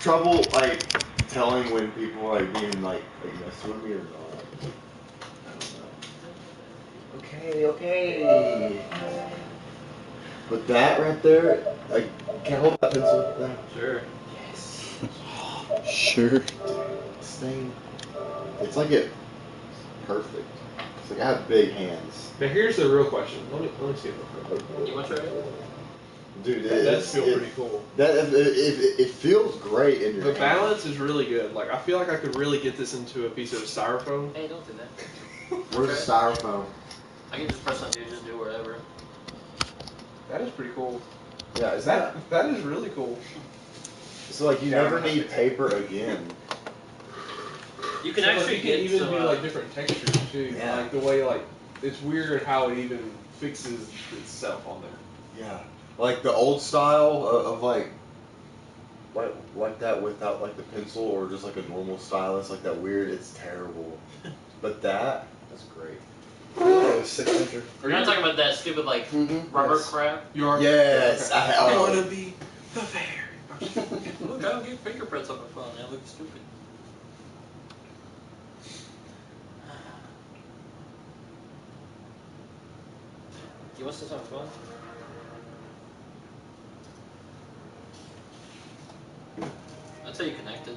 trouble like telling when people are like being like messing with me or not. I don't know. Okay. But that right there, I can't hold that pencil there. Sure. Yes. Sure. This thing, it's like it perfect. It's like I have big hands. Now here's the real question. Let me see it real quick. You want to try it? Dude, that does feel pretty cool. It feels great in your The hand. balance is really good. Like I feel like I could really get this into a piece of styrofoam. Hey, don't do that. Where's the styrofoam? I can just press on you, just do whatever. That is pretty cool. Yeah, is That is really cool. So like you never need paper again. You can So, actually you get can even some, do like different textures too. Yeah. Like the way like it's weird how it even fixes itself on there. Yeah, like the old style of like that without like the pencil or just like a normal stylus, like that weird. It's terrible. But that's great. Oh, 6-incher. You're not talking about that stupid like rubber crap. You are. Yes, Okay. I I'm oh. gonna be the fair. Look, I don't get fingerprints on my phone. They look stupid. You want some fun? That's how you connected.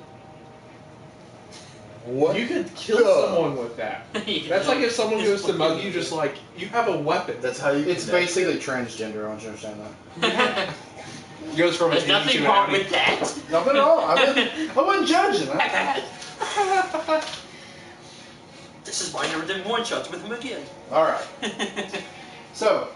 What? You could kill the- someone with that. You That's can like if someone goes to mug you, fucking- just like you have a weapon. That's how you. It's connect. basically transgender. I want you to understand that. It goes from There's an inch nothing to wrong an with that. Nothing at all. I wasn't judging. This is why I never did one shots with him again. All right. So,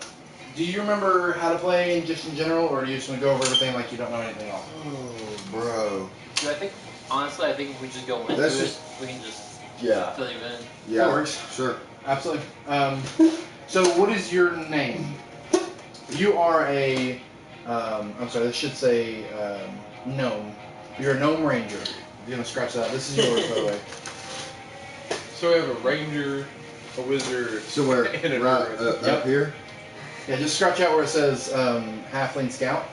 do you remember how to play just in general, or do you just want to go over everything like you don't know anything else? Oh, bro. Dude, I think, honestly, I think if we just go into That's it, just- we can just Yeah. fill you in. Yeah. That works. Sure. Absolutely. So, what is your name? You are a. I'm sorry. This should say gnome. You're a gnome ranger. You're gonna scratch that out. This is yours, by the way. So we have a ranger, a wizard, So we're and a right druid. Yep. up here. Yeah, just scratch out where it says halfling scout.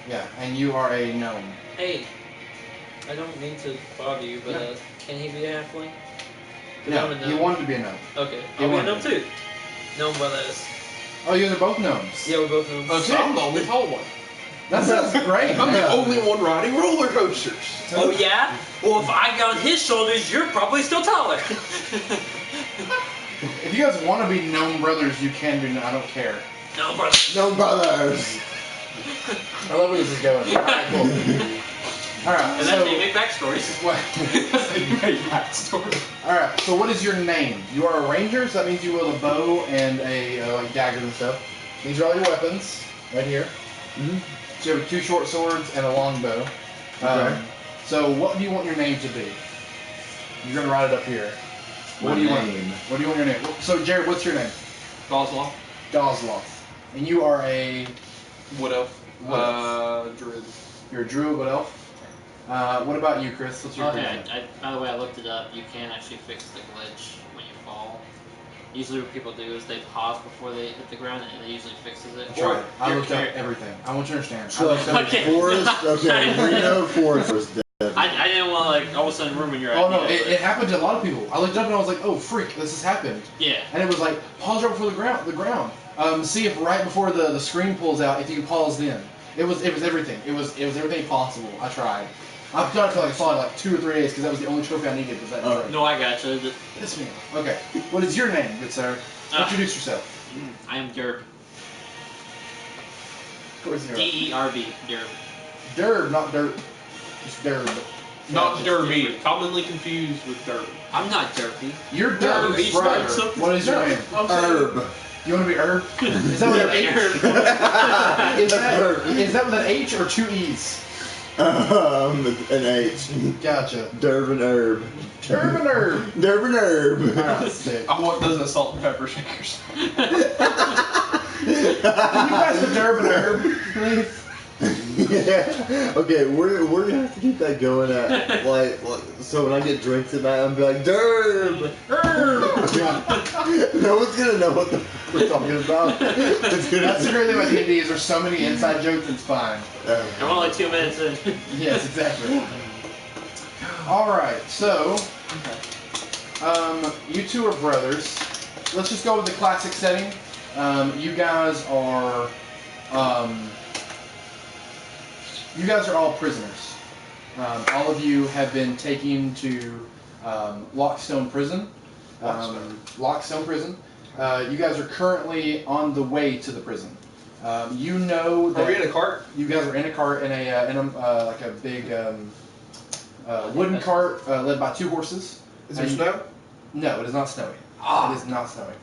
Yeah, and you are a gnome. Hey, I don't mean to bother you, but No. can he be a halfling? 'Cause No, I'm a he gnome. wanted to be a gnome. Okay, He I'll be a wanted gnome to. too. Gnome brothers. Oh, you guys are both gnomes. Yeah, we're both gnomes. Oh, so I'm the only tall one. That sounds great. I'm the Yeah. only one riding roller coasters. Oh yeah? Well, if I got on his shoulders, you're probably still taller. If you guys want to be gnome brothers, you can be. I don't care. Gnome brothers. No brothers. I love where this is going. All right, cool. All right, And so that's the big backstories. what? Great backstory. All right, so what is your name? You are a ranger, so that means you wield a bow and a like daggers and stuff. These are all your weapons right here. Mhm. So you have 2 short swords and a long bow. Okay. So what do you want your name to be? You're gonna write it up here. What do you want? name? What do you want your name? So Jared, what's your name? Gosloth, Gosloth. And you are a wood elf, Wood druid. you're a druid wood elf. What about you, Chris? What's your Okay, name? by the way, I looked it up. You can actually fix the glitch when you fall. Usually what people do is they pause before they hit the ground and it usually fixes it. Try it. I your looked up character- everything. I want you to understand. I So looked up Okay. Forrest. Okay, we know Forrest was dead. I didn't want to like all of a sudden ruin your Oh no, idea. it happened to a lot of people. I looked up and I was like, oh freak, this has happened. Yeah. And it was like, pause right before the ground. See if right before the screen pulls out, if you can pause then. It was everything. It was everything possible. I tried. I've done it for like solid like 2 or 3 days because that was the only trophy I needed was that trophy. No, I gotcha. Piss me off. Okay. What is your name, good sir? Introduce yourself. I am Derb. Where's your D-E-R-B. Derb. Derb, not dirt. It's Derb. Not it's Derby, different. commonly confused with Derby. I'm not Derpy. You're Derb. Derb, right. Derb, something. What is your name? Herb. You want to be Herb? Is that with an H? Is that with an H or 2 E's? An H. Gotcha. Durbin Herb. Derb and Herb. Durbin Herb. Alright, sick. I want those salt and pepper shakers. Can you pass the Derb and Herb, please? Yeah. Okay, we're gonna have to keep that going at like so when I get drinks at night, I'm be like Derb. No one's gonna know what the fuck we're talking about. That's the great thing about D&D is there's so many inside jokes. It's fine. I'm only 2 minutes in. Yes, exactly. All right, so you two are brothers. Let's just go with the classic setting. You guys are all prisoners. All of you have been taken to Lockstone Prison. Lockstone Prison. You guys are currently on the way to the prison. You know that Are we in a cart? you guys are in a cart in a like a big wooden cart led by 2 horses. Is there snow? No, it is not snowing. It is not snowing.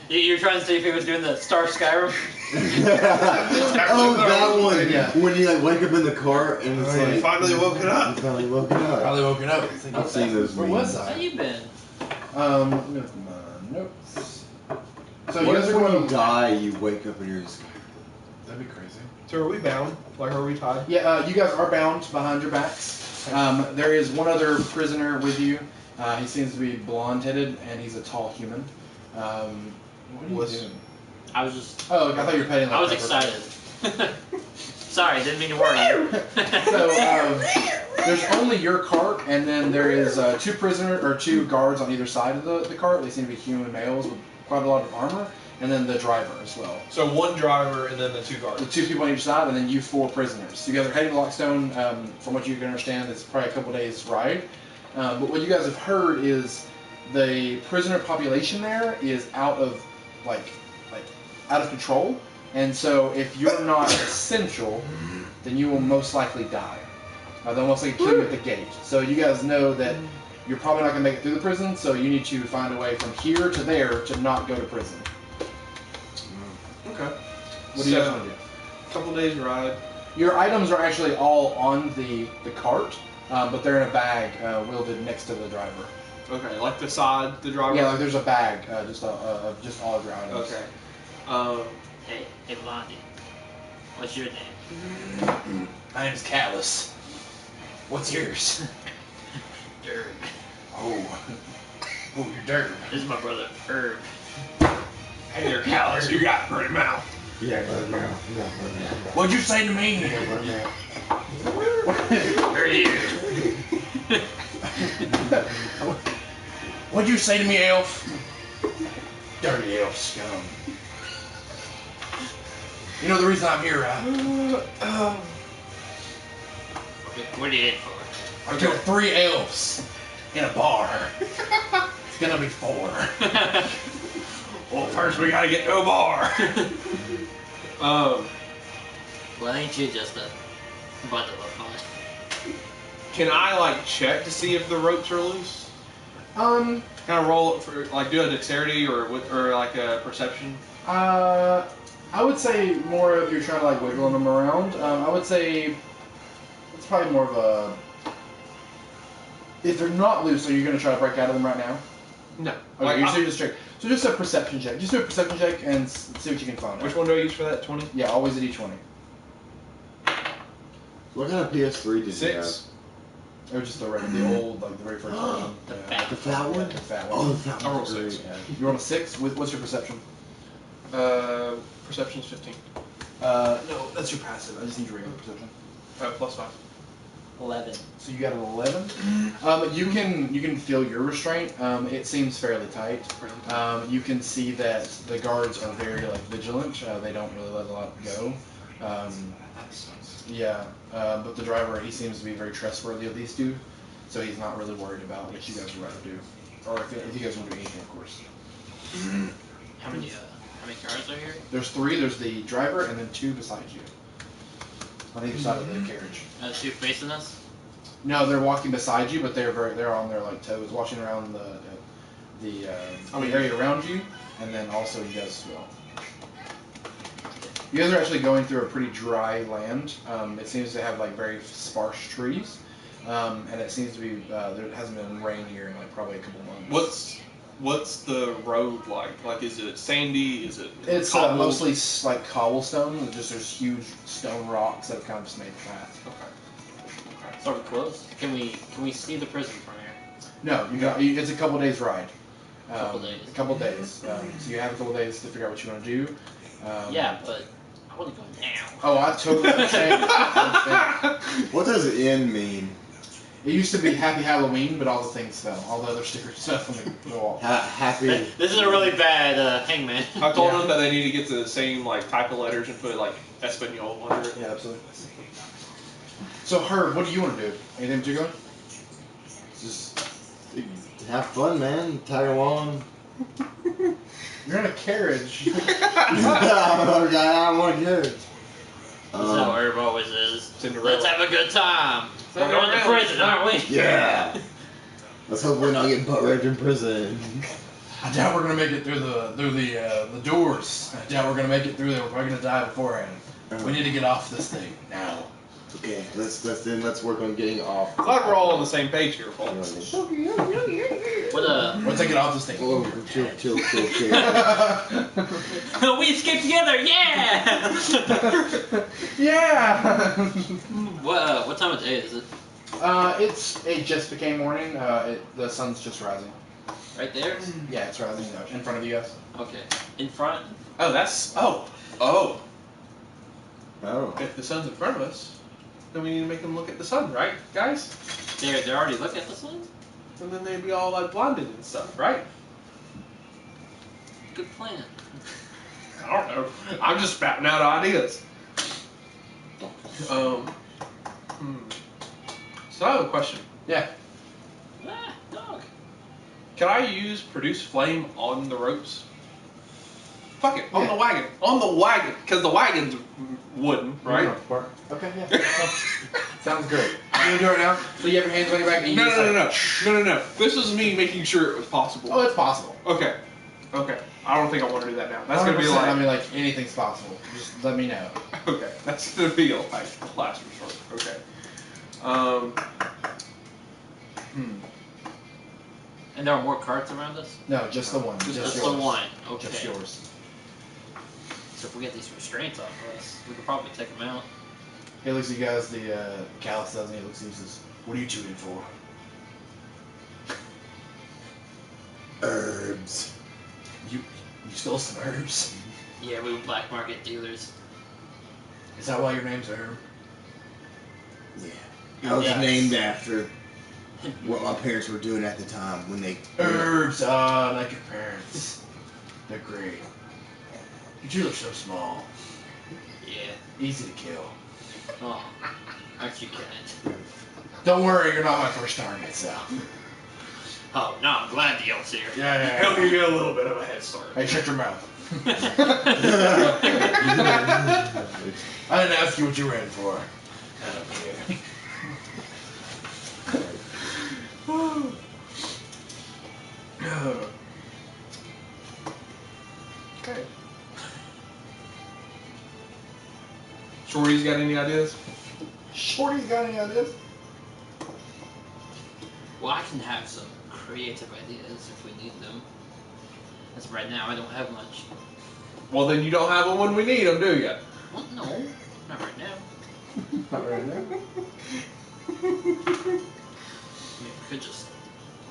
You're trying to see if he was doing the Star Skyrim? Oh, that one. Yeah. When you like wake up in the car and it's like you finally woken up. You finally woken up. Probably woken up. I've seen those Where memes. was How I? you been? Let me look at my notes. So you What guys if are when going you die, you wake up and you're just That'd be crazy. So are we bound? Like, are we tied? Yeah, you guys are bound behind your backs. There is one other prisoner with you. He seems to be blonde-headed, and he's a tall human. What are you doing? I was just. Oh, I thought you were petting. I was excited. Sorry, didn't mean to worry you. So there's only your cart, and then there is 2 prisoners or 2 guards on either side of the cart. They seem to be human males with quite a lot of armor, and then the driver as well. So one driver and then the 2 The guards. 2 people on each side, and then you 4 prisoners. You guys are heading to Lockstone. From what you can understand, it's probably a couple days ride. But what you guys have heard is the prisoner population there is out of out of control, and so if you're not essential, then you will most likely die. They'll most likely kill you at the gate. So you guys know that you're probably not going to make it through the prison, so you need to find a way from here to there to not go to prison. Okay. What do you guys want to do? Couple days ride. Your items are actually all on the cart, but they're in a bag wielded next to the driver. Okay, like beside the driver. Yeah, like there's a bag just all of your items. Okay. Hey, Blondie. What's your name? My name's Callus. What's yours? Derb. Oh, you're Derb. This is my brother, Herb. Hey there, Callus. You got a pretty mouth. yeah. What'd you say to me? Where are you? What'd you say to me, elf? Dirty elf scum. You know the reason I'm here, right? What are you in for? I killed 3 elves in a bar. It's gonna be 4. Well, first we gotta get to a bar. Well, ain't you just a bundle of fun? Can I like check to see if the ropes are loose? Um, Kind of roll it for like do a dexterity or like a perception. I would say more of you're trying to like wiggling them around. I would say it's probably more of a. If they're not loose, are you going to try to break out of them right now? No. Okay, Like, you're just check. So just a perception check. Just do a perception check and see what you can find. which out. one do I use for that? 20? Yeah, always at each 20. What kind of PS3 did you 6. Or just the old, like the very first version. The Yeah. fat have? The fat one? The fat Oh, one. the fat I rolled one's great. 6. Yeah. You roll a 6. What's your perception? Perception's 15. No, that's your passive. I just need your regular perception. Plus 5. 11. So you got an 11. You can feel your restraint. It seems fairly tight. You can see that the guards are very vigilant. They don't really let a lot go. Yeah, but the driver, he seems to be very trustworthy of these 2, so he's not really worried about what you guys would rather do, or if you guys want to do anything, of course. How many cars are here? There's 3. There's the driver and then 2 beside you, on either side of the carriage. Is she facing us? No, they're walking beside you, but they're on their toes, watching around the area around you, and then also you guys as well. You guys are actually going through a pretty dry land. It seems to have very sparse trees, and it seems to be there hasn't been rain here in probably a couple months. what's the road like? Like, is it sandy? Is it It's cobbled? mostly like cobblestone. Just there's huge stone rocks that have kind of just made the path. Okay. So we're close. Can we see the prison from here? No, it's a couple days ride. Couple days. A couple days. So you have a couple days to figure out what you want to do. Yeah, but I want to go now. Oh, I totally understand. What does "in" mean? It used to be Happy Halloween, but all the things fell. All the other stickers stuff on the wall. Happy. This is a really bad hangman. I told Yeah. them that they need to get the same like type of letters and put like Espanol under it. Yeah, absolutely. So, Herb, what do you want to do? Anything particular? Just have fun, man. Tag along. You're in a carriage. I don't want to get it. This is how Herb always is. Cinderella. Let's have a good time. We're going to Cinderella. prison, aren't we? Yeah. Let's hope we're not getting butt raped in prison. I doubt we're gonna make it through the doors. I doubt we're gonna make it through there. We're probably gonna die beforehand. We need to get off this thing now. Okay, let's work on getting off. Glad we're all on the same page here, folks. What Once I get off this thing. Oh, chill. we escaped together, yeah! Yeah. What time of day is it? It just became morning. The sun's just rising. Right there? Yeah, it's rising in front of you guys. Okay. In front? Oh, that's oh. Oh. If the sun's in front of us, then we need to make them look at the sun, right, guys? They're already looking at the sun? And then they'd be all like blinded and stuff, right? Good plan. I don't know. I'm just spouting out ideas. So I have a question. Yeah. Ah, dog. Can I use produce flame on the ropes? Fuck it, on Yeah. the wagon. On the wagon, because the wagon's wooden, right? Okay. Yeah. Sounds great. You gonna do it right now? So you have your hands on your back and you just No. This is me making sure it was possible. Oh, it's possible. Okay. I don't think I want to do that now. That's gonna be 100%, like. I mean, like anything's possible. Just let me know. Okay, that's gonna be like last resort. Okay. And there are more carts around us? No, just the one. Just yours. the one. Okay. Just yours. So if we get these restraints off of us, we could probably take them out. He looks at you guys. The Callus does, and he looks at you and says, "What are you two in for?" Herbs. You stole some herbs. Yeah, we were black market dealers. Is that why your name's Herb? Yeah. I was Yeah. named after what my parents were doing at the time when they. Herbs, like your parents. They're great. You two look so small. Yeah. Easy to kill. Oh, aren't you kidding? Don't worry, you're not my first target, so. Oh, no, I'm glad Neil's here. Yeah. Help me get a little bit of a head start. Hey, shut your mouth. I didn't ask you what you ran for. I don't care. Okay. Shorty's got any ideas? Shorty's got any ideas? Well, I can have some creative ideas if we need them. As of right now, I don't have much. Well, then you don't have them when we need them, do you? Well, no, not right now. Not right now. I mean, we could just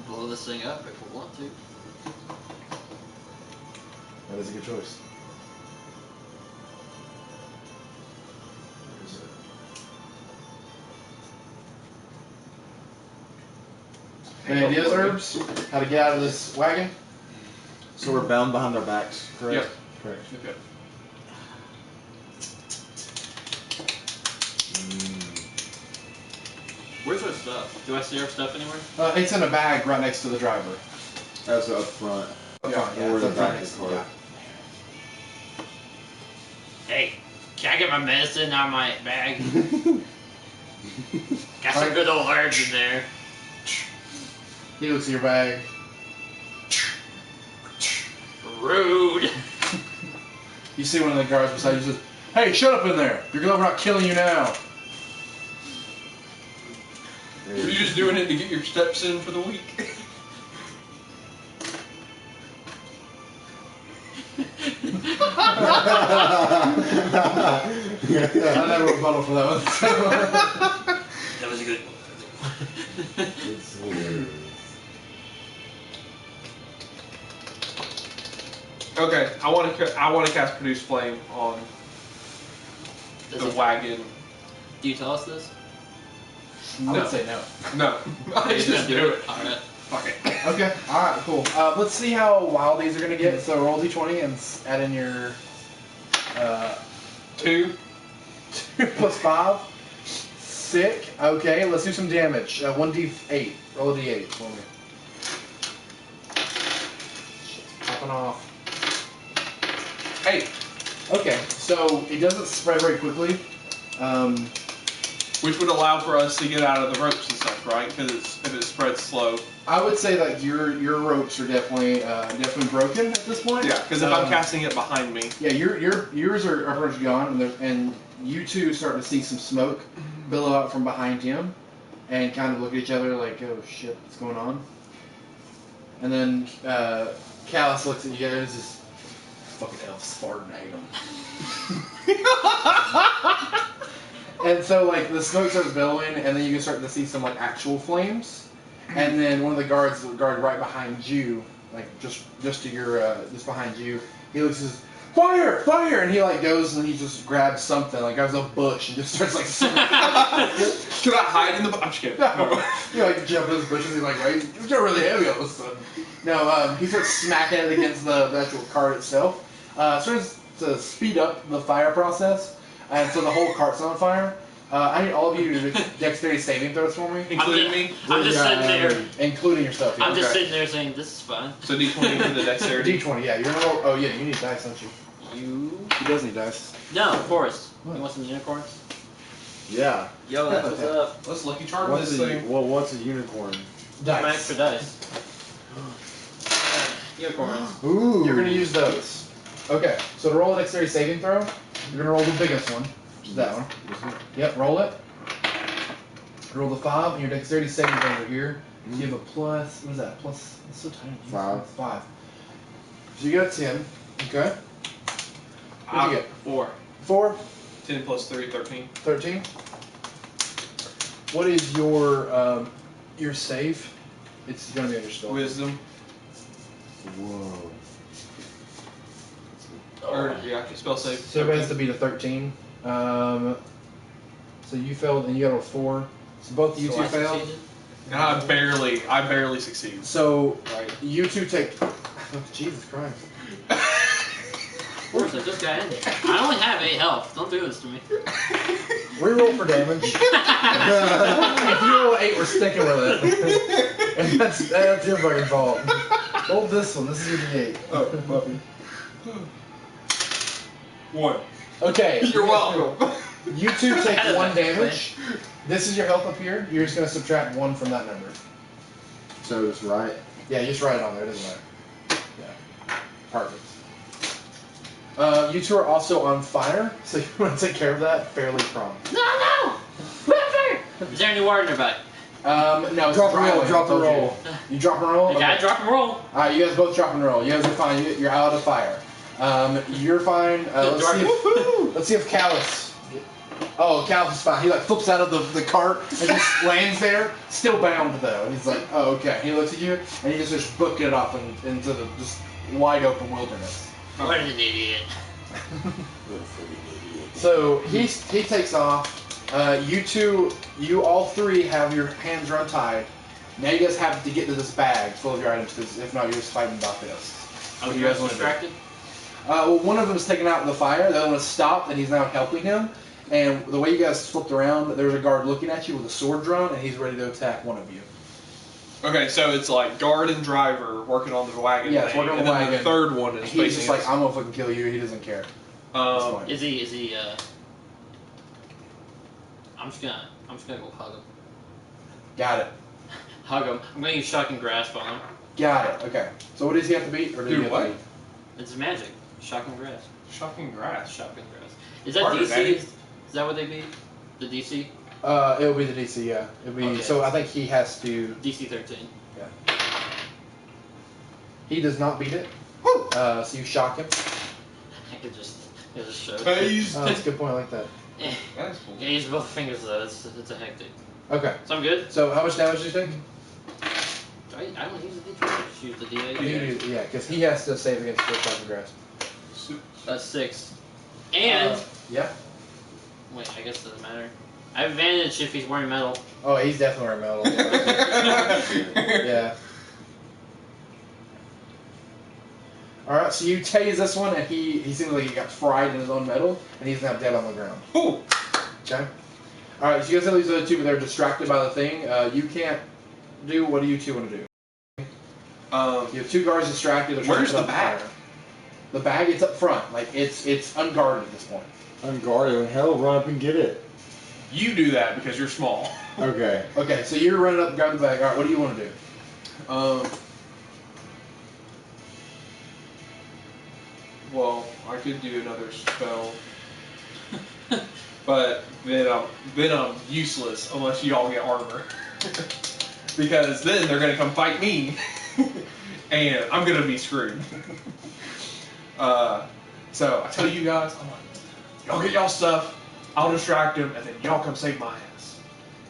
blow this thing up if we want to. That is a good choice. Any ideas, Herbs? How to get out of this wagon? So we're bound behind our backs, correct? Yep. Correct. Okay. Where's our stuff? Do I see our stuff anywhere? It's in a bag right next to the driver. That's up front. Yeah, Or it's the up back right is next to hard. Hey, can I get my medicine out of my bag? Got some good old herbs in there. He looks at your bag. Rude. You see one of the guards beside you says, "Hey, shut up in there! You're glad we're not killing you now." You're just doing it to get your steps in for the week. I never rebuttal for that one. That was a good one. It's hilarious. Okay, I want to cast Produce Flame on Does the it- wagon. Do you tell us this? I would say no. No, I He's just gonna do it. Alright. Fuck it. Okay, alright, cool. Let's see how wild these are going to get. So roll d20 and add in your 2. 2 plus 5. Sick. Okay, let's do some damage. 1d8. Roll a d8 for me. Popping off. 8. Okay, so it doesn't spread very quickly. Which would allow for us to get out of the ropes and stuff, right? Because if it spreads slow. I would say that your ropes are definitely broken at this point. Yeah, because if I'm casting it behind me. Yeah, yours are pretty much gone, and you two start to see some smoke billow out from behind him, and kind of look at each other like, oh shit, what's going on? And then Callus looks at you guys, this fucking elf Spartan, I hate him. And so like the smoke starts billowing, and then you can start to see some like actual flames, and then one of the guards, right behind you, like just to your just behind you, he looks and says, "Fire! Fire!" And he like goes and he just grabs something, like grabs a bush and just starts like. Can I hide in the bush? I'm just kidding. No. You like jump in his bushes. He's like, right? You're really heavy all of a sudden. No, he starts smacking it against the actual cart itself. Starts to speed up the fire process, and so the whole cart's on fire. I need all of you to do dexterity saving throws for me, Including me? I'm just sitting there. including yourself. I'm just Okay. sitting there saying, this is fun. So D20 for the dexterity. D20, yeah. You're gonna roll. Oh yeah, you need dice, don't you? You. He does need dice. No, Forrest. What? You want some unicorns? Yeah. Yo, that's what's up. Let's lucky charm What's this thing. what's a unicorn? Some extra dice. Unicorns. Ooh. You're gonna use those. Okay, so to roll a dexterity saving throw, you're gonna roll the biggest one, which is that one. Yep, roll it. Roll the 5, and your dexterity saving throw over here. You have a plus. What is that? Plus. It's so tiny. 5. 5. So you got a 10. Okay. What'd you get? 4. 4. 10 plus 3, 13. 13. What is your save? It's gonna be on your spell. Wisdom. Whoa. Or, yeah, spell save. So everybody has to beat a 13. So you failed, and you got a 4. So both of you So two I failed. succeeded? And I barely succeed. So Right. you two take. Oh, Jesus Christ. Forrest, there's this guy in there. I only have 8 health. Don't do this to me. Reroll for damage. If you roll 8, we're sticking with it. And that's your fucking fault. Hold this one. This is your D8. Oh, puppy. 1. Okay. You're welcome. You two take 1 damage. This is your health up here. You're just gonna subtract 1 from that number. So it's right. Yeah, you just write it on there. It doesn't matter. Yeah. Perfect. You two are also on fire, so you want to take care of that fairly prompt. No! River! Is there any water nearby? No, it's Drop and dry roll, land, drop I told and you. roll. You drop and roll? You gotta Okay. drop and roll. Alright, you guys both drop and roll. You guys are fine. You're out of fire. You're fine. Let's see if Callus. Oh, Callus is fine. He like flips out of the cart and just lands there, still bound though. And he's like, oh, okay. He looks at you and he just book it up into the just wide open wilderness. What an idiot. So he takes off. You all 3 have your hands are untied. Now you guys have to get to this bag full of your items, because if not, you're just fighting by fists. Oh, What do you guys wanna do? distracted? Well, one of them is taken out in the fire. The other one is stopped, and he's now helping him. And the way you guys flipped around, there's a guard looking at you with a sword drawn, and he's ready to attack one of you. Okay, so it's like guard and driver working on the wagon. Yeah, it's thing, working on and the then wagon. the third one is He's facing just like, us. I'm gonna fucking kill you. He doesn't care. That's fine. Is he, I'm just gonna go hug him. Got it. Hug him. I'm gonna use shocking grasp on him. Got it. Okay. So what does he have to beat? Or does Dude, he have what? To beat? It's magic. Shocking grasp. Shocking grass. Shocking grasp. Is that Harder, DC? Daddy. Is that what they beat? The DC? It'll be the DC, yeah. It'll be, Okay. So I think he has to. DC 13. He does not beat it. So you shock him. I could just It just shows. Phased. Oh, that's a good point. I like that. That's cool. Yeah, use both fingers though. It's a hectic. Okay. So I'm good. So how much damage did you take? I don't use the D20. I just use the D8. You do, yeah, because he has to save against first type of grasp. That's 6. And Yeah. wait, I guess it doesn't matter. I have advantage if he's wearing metal. Oh, he's definitely wearing metal. Yeah. Alright, so you tase this one, and he seems like he got fried in his own metal, and he's now dead on the ground. Ooh. Okay? Alright, so you guys have these other two, but they're distracted by the thing. You can't do, what do you two want to do? You have 2 guards distracted. They're trying Where's to put the out bag? fire. The bag, it's up front. Like, it's unguarded at this point. Unguarded. Hell, run up and get it. You do that because you're small. Okay. Okay, so you're running up and grab the bag. Alright, what do you want to do? Well, I could do another spell, but then I'm useless unless you all get armor, because then they're gonna come fight me, and I'm gonna be screwed. So I tell you guys, I'm like, y'all get y'all stuff, I'll distract him, and then y'all come save my ass.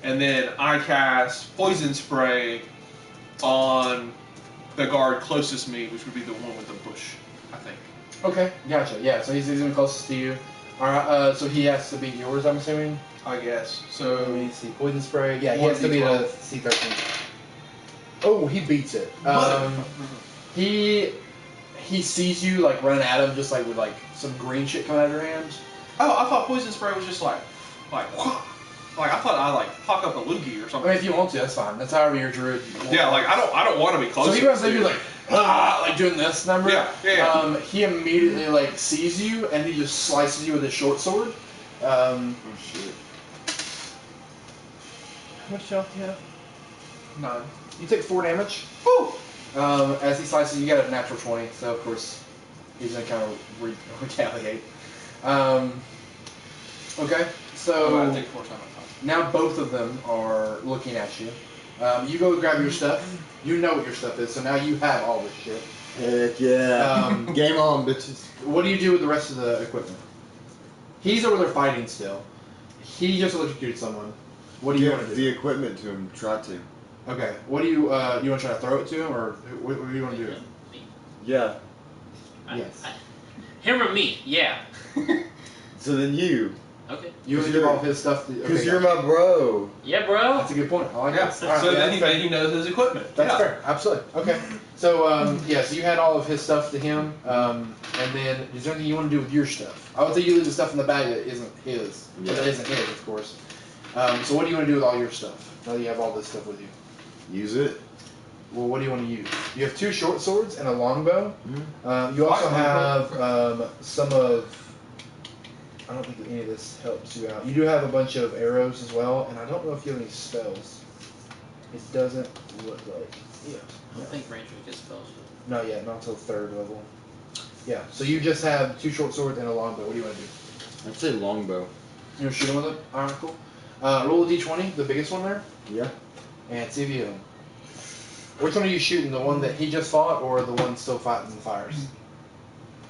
And then I cast poison spray on the guard closest to me, which would be the one with the bush, I think. Okay, gotcha. Yeah, so he's even closest to you. Alright, so he has to beat yours, I'm assuming? I guess. Let So me see. Poison spray. Yeah, he has to beat a 1d12. C13. Oh, he beats it. He sees you like running at him, just like with like some green shit coming out of your hands. Oh, I thought poison spray was just like I thought I like fuck up a loogie or I something. mean, if you want to, that's fine. That's however your druid. Yeah, like I don't want to be close. So he runs like, you're like, like doing this number. Yeah. He immediately like sees you and he just slices you with his short sword. Oh shit. How much health do you have? 9. You take 4 damage. Woo! As he slices, you get a natural 20, so of course he's gonna kind of retaliate. Okay, so I take 4 times. now both of them are looking at you. You go grab your stuff. You know what your stuff is, so now you have all this shit. Heck yeah. Game on, bitches. What do you do with the rest of the equipment? He's over there fighting still. He just electrocuted someone. What do you want to Give do? the equipment to him. Try to. Okay. What do you you want to try to throw it to him, or what do you want to do? Yeah. Yes. Him or me? Yeah. So then you. Okay. You want to give all of his stuff? Because you're my bro. Yeah, bro. That's a good point. I like Yeah. that. All right, So yeah, then he knows his equipment. That's Yeah. fair. Absolutely. Okay. So so you had all of his stuff to him, and then is there anything you want to do with your stuff? I would say you leave the stuff in the bag that isn't his. Yeah. That isn't his, of course. So what do you want to do with all your stuff? Now that you have all this stuff with you. Use it. Well, what do you want to use? You have 2 short swords and a longbow. Mm-hmm. You also have some of. I don't think any of this helps you out. You do have a bunch of arrows as well, and I don't know if you have any spells. It doesn't look like. Yeah. I don't think Rangers get spells. Not yet, not until 3rd level. Yeah, so you just have 2 short swords and a longbow. What do you want to do? I'd say longbow. You want to shoot him with it? Alright, cool. Roll a d20, the biggest one there, Yeah. and see if you hit him. Which one are you shooting? The one that he just fought, or the one still fighting the fires?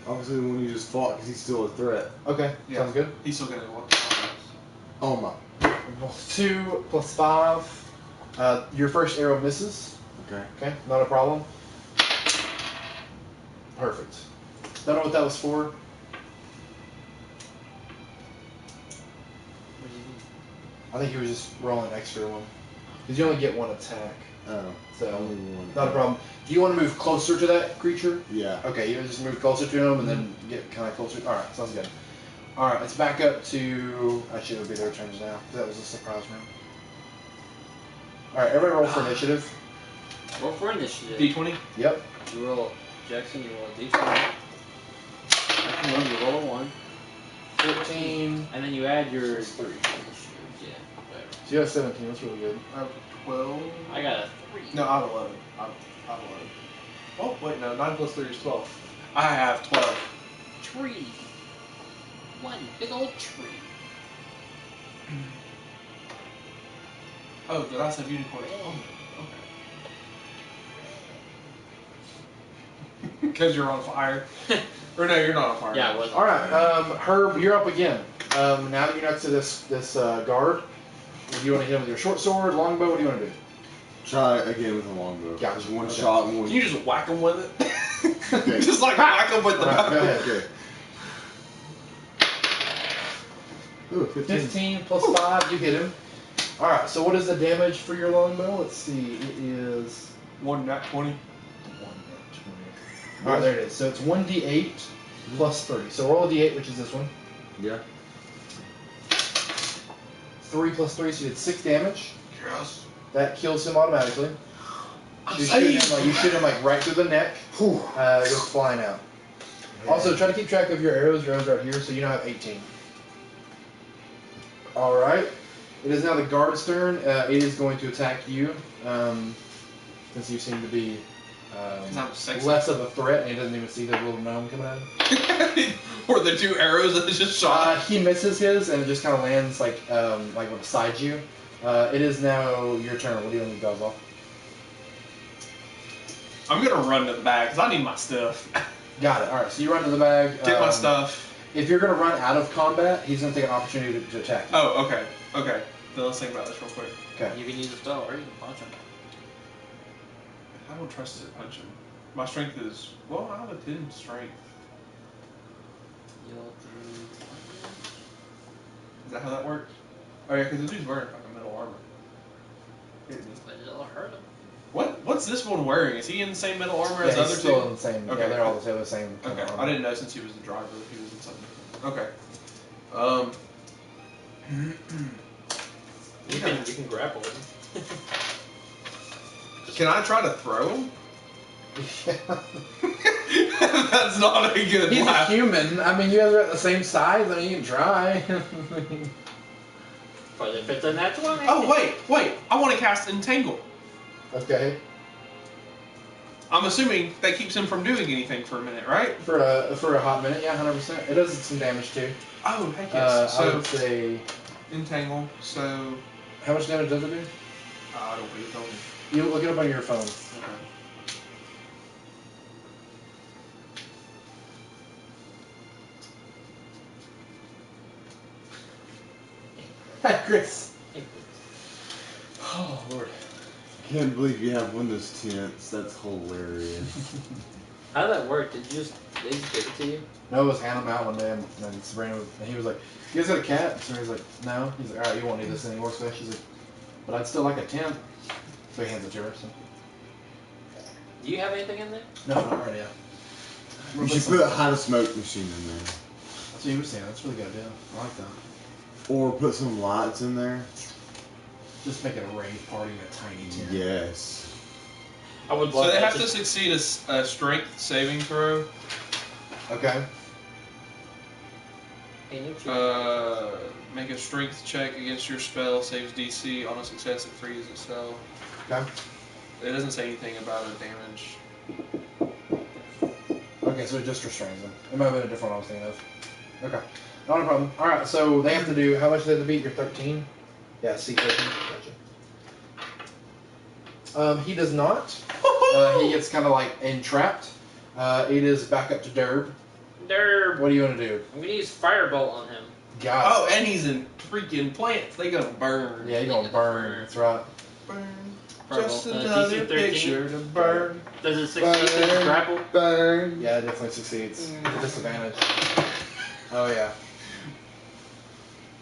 Obviously the one you just fought, because he's still a threat. Okay, Yeah. sounds good. He's still gonna want. Oh my. 2 plus 5. Your first arrow misses. Okay. Okay, not a problem. Perfect. Don't know what that was for. What do you mean? I think he was just rolling an extra one. Because you only get 1 attack. Oh. So, Only one. not a problem. Do you want to move closer to that creature? Yeah. Okay, you just move closer to him and then get kind of closer. Alright, sounds good. Alright, let's back up to. Actually, it'll be their turns now. That was a surprise round. Alright, everybody roll for initiative. Roll for initiative. D20. Yep. You roll Jackson. You roll a D20. Jackson, you roll a 1, 14. and then you add your 3. initiative. Yeah. Whatever. So you have 17. That's really good. I have 12. I got a 3. No, I have 11. I have 11. Oh wait, no. 9 plus 3 is 12. I have 12. Tree. One big old tree. Oh, did I say unicorn? Oh, okay. Because you're on fire. Or no, you're not on fire. Yeah, it was. All right, Herb, you're up again. Now that you're next to this guard, do you want to hit him with your short sword, longbow? What do you want to do? Try again with a longbow. Gotcha. Just one Okay. shot and one. Can you just whack him with it? Okay. Just like whack him with the Alright, go bow. ahead. Okay. Ooh, 15. 15 plus 5, you hit him. All right, so what is the damage for your longbow? Let's see, it is 1 nat 20. 1 All right, there it is. So it's 1d8 plus 3. So roll a d8, which is this one. Yeah. 3 plus 3, so you did 6 damage. Yes. That kills him automatically. I'm You saved. shoot him like right through the neck. Whew. Goes flying out. Also, try to keep track of your arrows. Your arrows are out here, so you now have 18. All right. It is now the guard's turn. It is going to attack you, since you seem to be 'Cause I'm sexy. less of a threat, and he doesn't even see the little gnome coming at him. Or the 2 arrows that just shot. He misses his, and it just kind of lands like beside you. It is now your turn. What do you want to do, Gazal? I'm gonna run to the bag because I need my stuff. Got it. All right. So you run to the bag. Get my stuff. If you're going to run out of combat, he's going to take an opportunity to attack you. Oh, okay. Okay. Then let's think about this real quick. Okay. You can use a spell or you can punch him. I don't trust to punch him. My strength is, well, I have a 10 strength. You'll do. Is that how that works? Oh yeah, because the dude's wearing fucking metal armor. But it'll hurt him. What's this one wearing? Is he in the same metal armor as Yeah, the he's other still two? in the same. Okay. Yeah, they're all the same. Okay, armor. I didn't know since he was the driver if he was in something different. Okay. You can grapple him. Can I try to throw him? That's not a good He's a laugh. human. I mean, you guys are at the same size. I mean, you can try. But if it's a natural one, Oh, wait. I want to cast Entangle. Okay. I'm assuming that keeps him from doing anything for a minute, right? For a hot minute, yeah, 100%. It does some damage too. Oh, heck yes. I So, would say, Entangle. So, how much damage does it do? I don't think it told me. You look it up on your phone. Okay. Hi, Chris. Oh Lord. Can't believe you have Windows tints. That's hilarious. How did that work? Did you they just give it to you? No, it was handing him out one day, and Sabrina was, and he was like, "You guys got a cat?" And Sabrina's like, "No." He's like, "All right, you won't need this anymore." So she's like, "But I'd still like a 10." So he hands it to her. So. Do you have anything in there? No, not right now. You should put a hide smoke machine in there. That's what you were saying. That's a really good idea. I like that. Or put some lights in there. Just make it a rave party in a tiny tent. Yes. I would So love they that. have to succeed a strength saving throw. Okay. Can you choose? Make a strength check against your spell, saves DC. On a success, it frees itself. Okay. It doesn't say anything about a damage. Okay, so it just restrains them. It might have been a different one I was thinking of. Okay. Not a problem. Alright, so they have to do, how much do they have to beat? You're 13? Yeah, C 13. Gotcha. He does not. He gets kind of like entrapped. It is back up to Derb. Derb. What do you want to do? I'm gonna use firebolt on him. God. Oh, and he's in freaking plants. They gonna burn. Yeah, you're going to burn. That's right. Burn. Firebolt. Just DC another 13. picture to burn. Does it succeed in grapple? Burn. Yeah, it definitely succeeds. It's a disadvantage. Oh, yeah.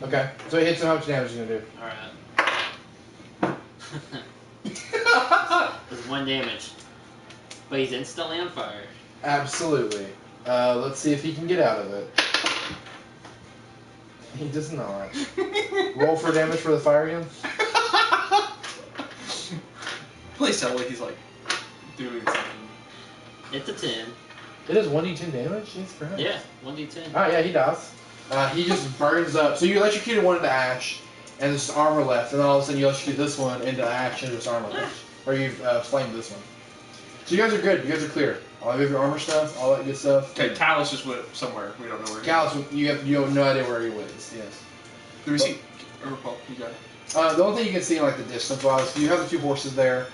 Okay, so he hits him. How much damage are you going to do? Alright. There's 1 damage. But he's instantly on fire. Absolutely. Let's see if he can get out of it. He does not. Roll for damage for the fire again. Please tell me he's like doing something. It's a 10. It is 1d10 damage? Jesus Christ. Yeah, 1d10. Alright, yeah, he dies. He just burns up. So you electrocuted one into ash, and there's armor left, and then all of a sudden you electrocute this one into ash, and there's armor left. Or you've flamed this one. So you guys are good. You guys are clear. All of your armor stuff, all that good stuff. Okay, Talus just went somewhere. We don't know where. Gallus, you have no idea where he is. Yes. Do we see? Oh, Paul, you got it. The only thing you can see in like the distance wise, you have the 2 horses there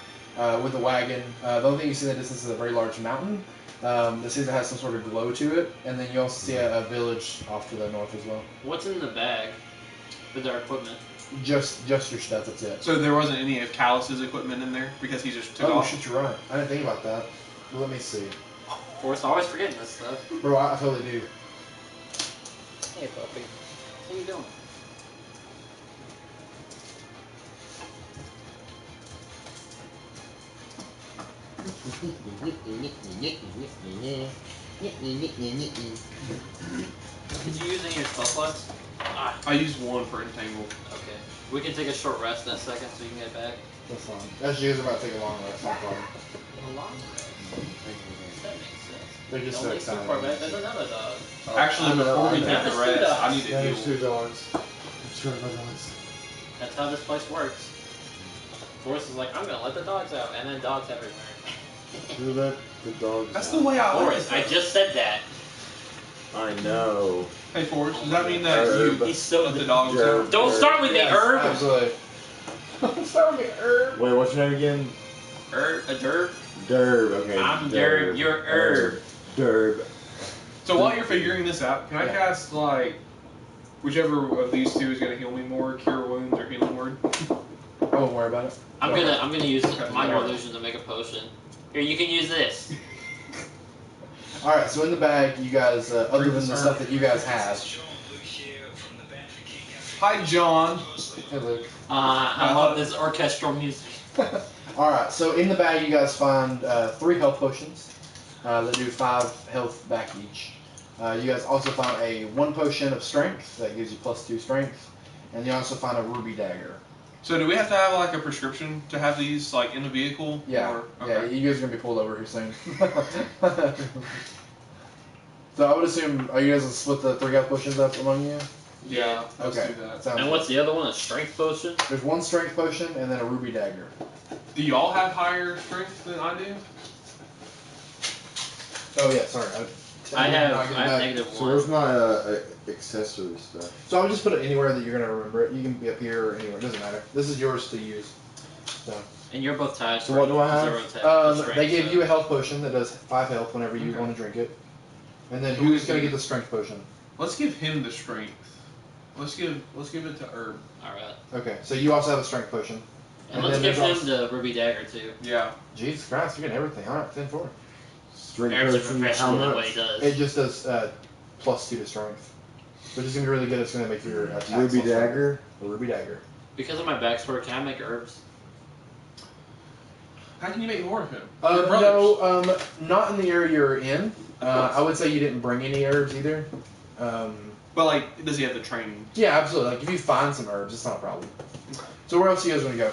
with the wagon. The only thing you see in the distance is a very large mountain. It seems it has some sort of glow to it, and then you also see a village off to the north as well. What's in the bag with our equipment? Just your stuff. That's it. So there wasn't any of Callus's equipment in there because he just took Oh off. shit, you're right. I didn't think about that. Well, let me see, Forrest always forgetting this stuff. bro. I totally do. Hey, puppy. How you doing? Did you use any of your spell slots? Ah, I used one for entangle. okay. We can take a short rest in a second so you can get back. That's fine. As you guys are about to take a long rest, no problem. A long rest. That makes sense. They're just so Don't leave too excited. far back. There's another dog. Actually, I know, before I we know. take the There's two rest, I dogs. need to Yeah, heal. there's 2 dogs. I'm sure my dogs. That's how this place works. Forrest is like, I'm gonna let the dogs out, and then dogs everywhere. Who let the dogs That's out? the way I like Forrest, it. I just said that. I know. Hey, Forrest, does that mean that Herb. you He's so. let the dogs Herb. out? Don't start with Yes, the herb. Absolutely. Start with the herb. Wait, what's your name again? A derb. Derb. Okay. I'm Derb, you're Herb. Derb. So while you're figuring this out, can I Yeah. cast, like, whichever of these two is going to heal me more, Cure Wounds or Healing Word? I won't worry about it. I'm gonna use Okay. minor illusion to make a potion. Here, you can use this. All right. So in the bag, you guys, other Drink than the this stuff herb. that you guys have. Hi, John. Hey, Luke. I love this orchestral music. All right. So in the bag, you guys find 3 health potions that do 5 health back each. You guys also find a 1 potion of strength that gives you +2 strength, and you also find a ruby dagger. So do we have to have, like, a prescription to have these, like, in the vehicle? Yeah. Or, Yeah. okay. You guys are gonna be pulled over here soon. So I would assume, are you guys gonna split the 3 health potions up among you? Yeah, let's Okay. do that. Sounds And what's the other one? A strength potion? good. There's 1 strength potion and then a ruby dagger. Do y'all have higher strength than I do? Oh yeah. Sorry. I have not getting back. -1. So where's my accessory stuff? So I'll just put it anywhere that you're gonna remember it. You can be up here or anywhere. It doesn't matter. This is yours to use. So And you're both tied. So what do I have? 0 attack, strength, they give so- you a health potion that does 5 health whenever you Okay. want to drink it. And then So who's we gonna can- get the strength potion? Let's give him the strength. Let's give it to Herb. Alright. Okay. So you also have a strength potion. And And let's then give there's him the ruby dagger too. Yeah. Jesus Christ, you're getting everything. All right, 10-4. Strength Eric's a potion, how professional at what much? he does. It just does +2 to strength, which is gonna be really good. It's gonna make your attack. Ruby dagger. A ruby dagger. Because of my backstory, can I make herbs? How can you make more of him? They're brothers. No, not in the area you're in. I would say you didn't bring any herbs either. But, like, does he have the training? Yeah, absolutely. Like if you find some herbs, it's not a problem. Okay. So where else do you guys want to go?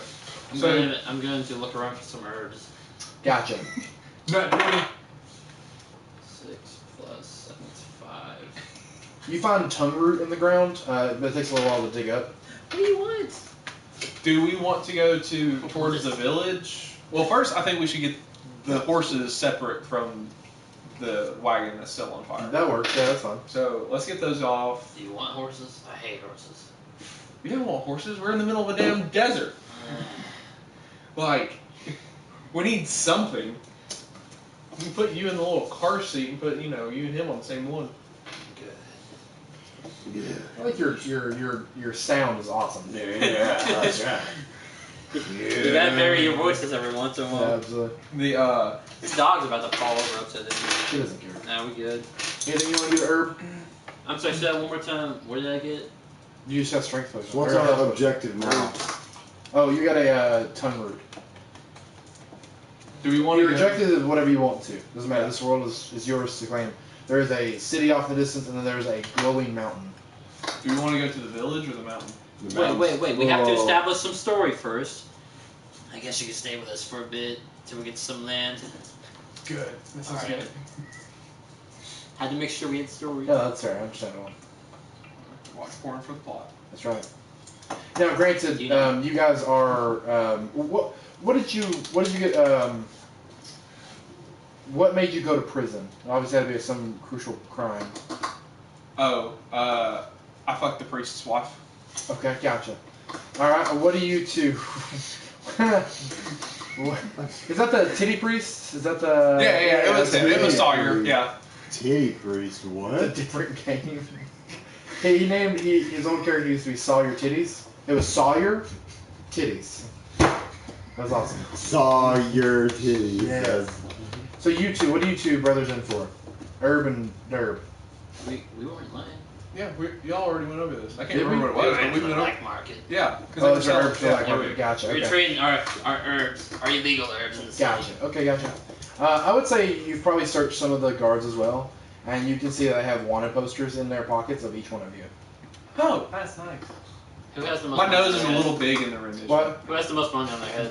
I'm going to look around for some herbs. Gotcha. Not 20. 6 plus 7 is 5. You find tongue root in the ground, but it takes a little while to dig up. What do you want? Do we want to go towards the village? Well, first, I think we should get the horses separate from the wagon that's still on fire. That works. Yeah, that's fine. So let's get those off. Do you want horses? I hate horses. We don't want horses. We're in the middle of a damn desert. Like, we need something. We can put you in the little car seat and put, you and him on the same one. Yeah. I like your sound is awesome. Yeah. That's right. You gotta vary your voices every once in a Yeah, while. absolutely. This dog's about to fall over upside down. She doesn't care. Now we good. Anything you want to do, Herb? I'm sorry, say that one more time. What did I get? You just have strength potion. So what's Or our health potion. objective now? Oh, you got a tongue root. Do we want Your to go? objective is whatever you want to. Doesn't matter. This world is yours to claim. There is a city off in the distance, and then there's a glowing mountain. Do we want to go to the village or the mountain? The Wait. mountains. We have to Whoa. establish some story first. I guess you can stay with us for a bit till we get some land. Good. That sounds Alright. good. Had to make sure we had story. Yeah, that's fair. Understandable. Watch porn for the plot. That's right. Now, granted, You know. you guys are. What did you get? What made you go to prison? Obviously, had to be some crucial crime. Oh, I fucked the priest's wife. Okay, gotcha. All right, what do you two? What? Is that the titty priest? Is that the? Yeah, it was him. It was Sawyer. Yeah. Titty priest, It's a what? different game. He named his own character used to be Sawyer Titties. It was Sawyer Titties. That was awesome. Saw your titties. Yeah. That's- So you two, what are you two brothers in for? Herb and Derb. We weren't lying. Yeah, y'all already went over this. I can't Did remember we? what it was, We but went we to the went over. black market. Yeah, because Oh, they it's were an selling herb for like Yeah, market. Gotcha. We're Okay. trading our herbs, our illegal herbs in the city. Gotcha. Okay, gotcha. I would say you've probably searched some of the guards as well, and you can see that they have wanted posters in their pockets of each one of you. Oh, that's nice. Who has the most My money nose on is their a head? little big in the rendition. What? Who has the most money on their head?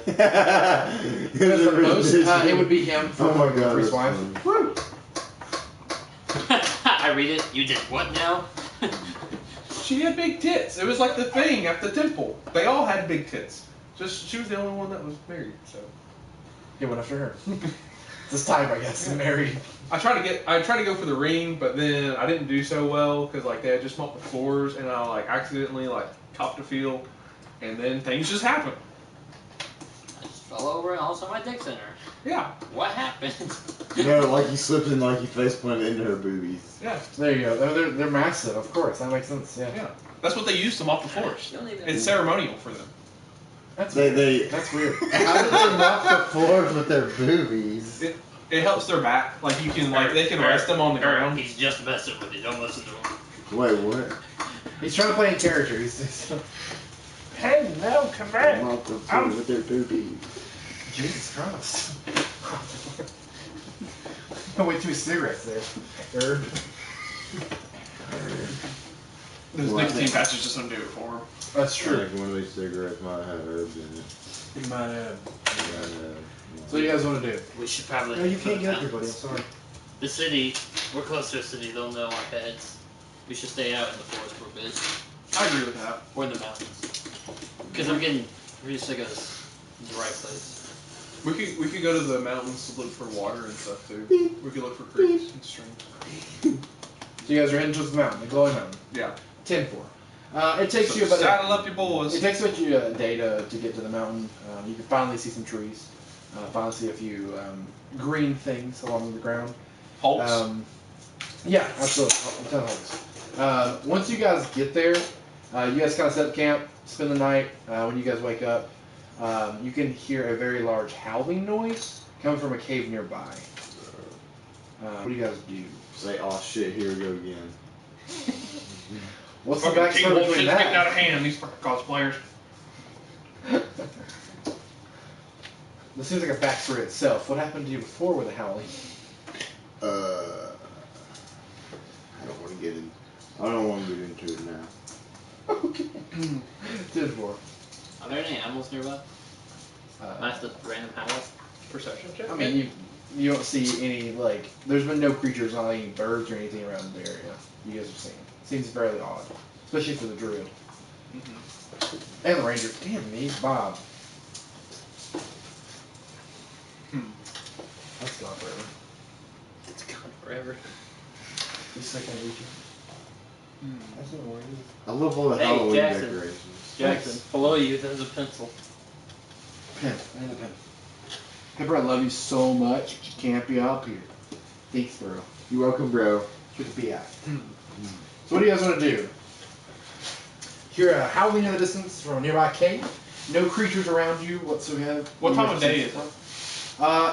Who has the most? It would be him for Oh my god. Priest's that's wife. funny. Woo! I read it. You did what now? She had big tits. It was like the thing at the temple. They all had big tits. Just she was the only one that was married. So He went after her. This type, I guess, married. I tried to go for the ring, but then I didn't do so well because like they had just mopped the floors, and I like accidentally like topped a field, and then things just happened. I just fell over and all of a sudden my dick's in her. Yeah, What happened? No, like you slipped and like you face planted into her boobies. yeah, There you go. They're massive, of course. That makes sense. Yeah. yeah. That's what they use to mop the floors. You don't even- It's ceremonial for them. That's They That's weird. How do they mop the floors with their boobies? It helps their back. Like you can like they can rest them on the ground. He's just messing with you. Don't listen to him. Wait, what? He's trying to play in character. Hey, no, come back. Mop the floor with their boobies. Jesus Christ. No, way too many cigarettes there. Herb. Those Well, I nicotine think- patches just don't do it for them. That's true. Like one of these cigarettes might have herbs in it. You might have. And, So what do you guys want to do? We should probably. No, you can't put get up here, mountains. buddy. I'm sorry. The city, we're close to a city. They'll know our heads. We should stay out in the forest for a bit, I agree with that. or in the mountains. Because I'm getting really sick of this dry place. We could go to the mountains to look for water and stuff too. We could look for creeks and streams. So you guys are heading towards the mountain, the glowing mountain. Yeah. 10-4. It takes So you about saddle up your boys. It takes about you a day to get to the mountain. You can finally see some trees. Finally see a few green things along the ground. Hulks. Yeah, absolutely. A ton of holes. Once you guys get there, you guys kind of set up camp, spend the night. When you guys wake up, you can hear a very large howling noise coming from a cave nearby. What do you guys do? say, oh shit, here we go again. What's the Fucking King backstory Wolf between shit's getting out that? of hand. These fucking cosplayers. This seems like a backstory itself. What happened to you before with the howling? I don't want to get in. I don't want to get into it now. Okay. 10-4. Are there any animals nearby? Not just random howls. Perception check. I mean, you don't see any, like, there's been no creatures, not any birds or anything around the area you guys are seeing. Seems fairly odd, especially for the druid. And the ranger. Damn me, Bob. That's gone forever. It's gone forever. Just a second, I reach you. That's not where it is. I love all the Hey, Halloween Jackson. decorations. Jackson, below you there's a pencil. Pen. I need a pen. Pepper, I love you so much, but you can't be up here. Think through. You're welcome, bro. Good to be at. So what do you guys want to do? Hear a howling in the distance from a nearby cave. No creatures around you whatsoever. What time of day is it?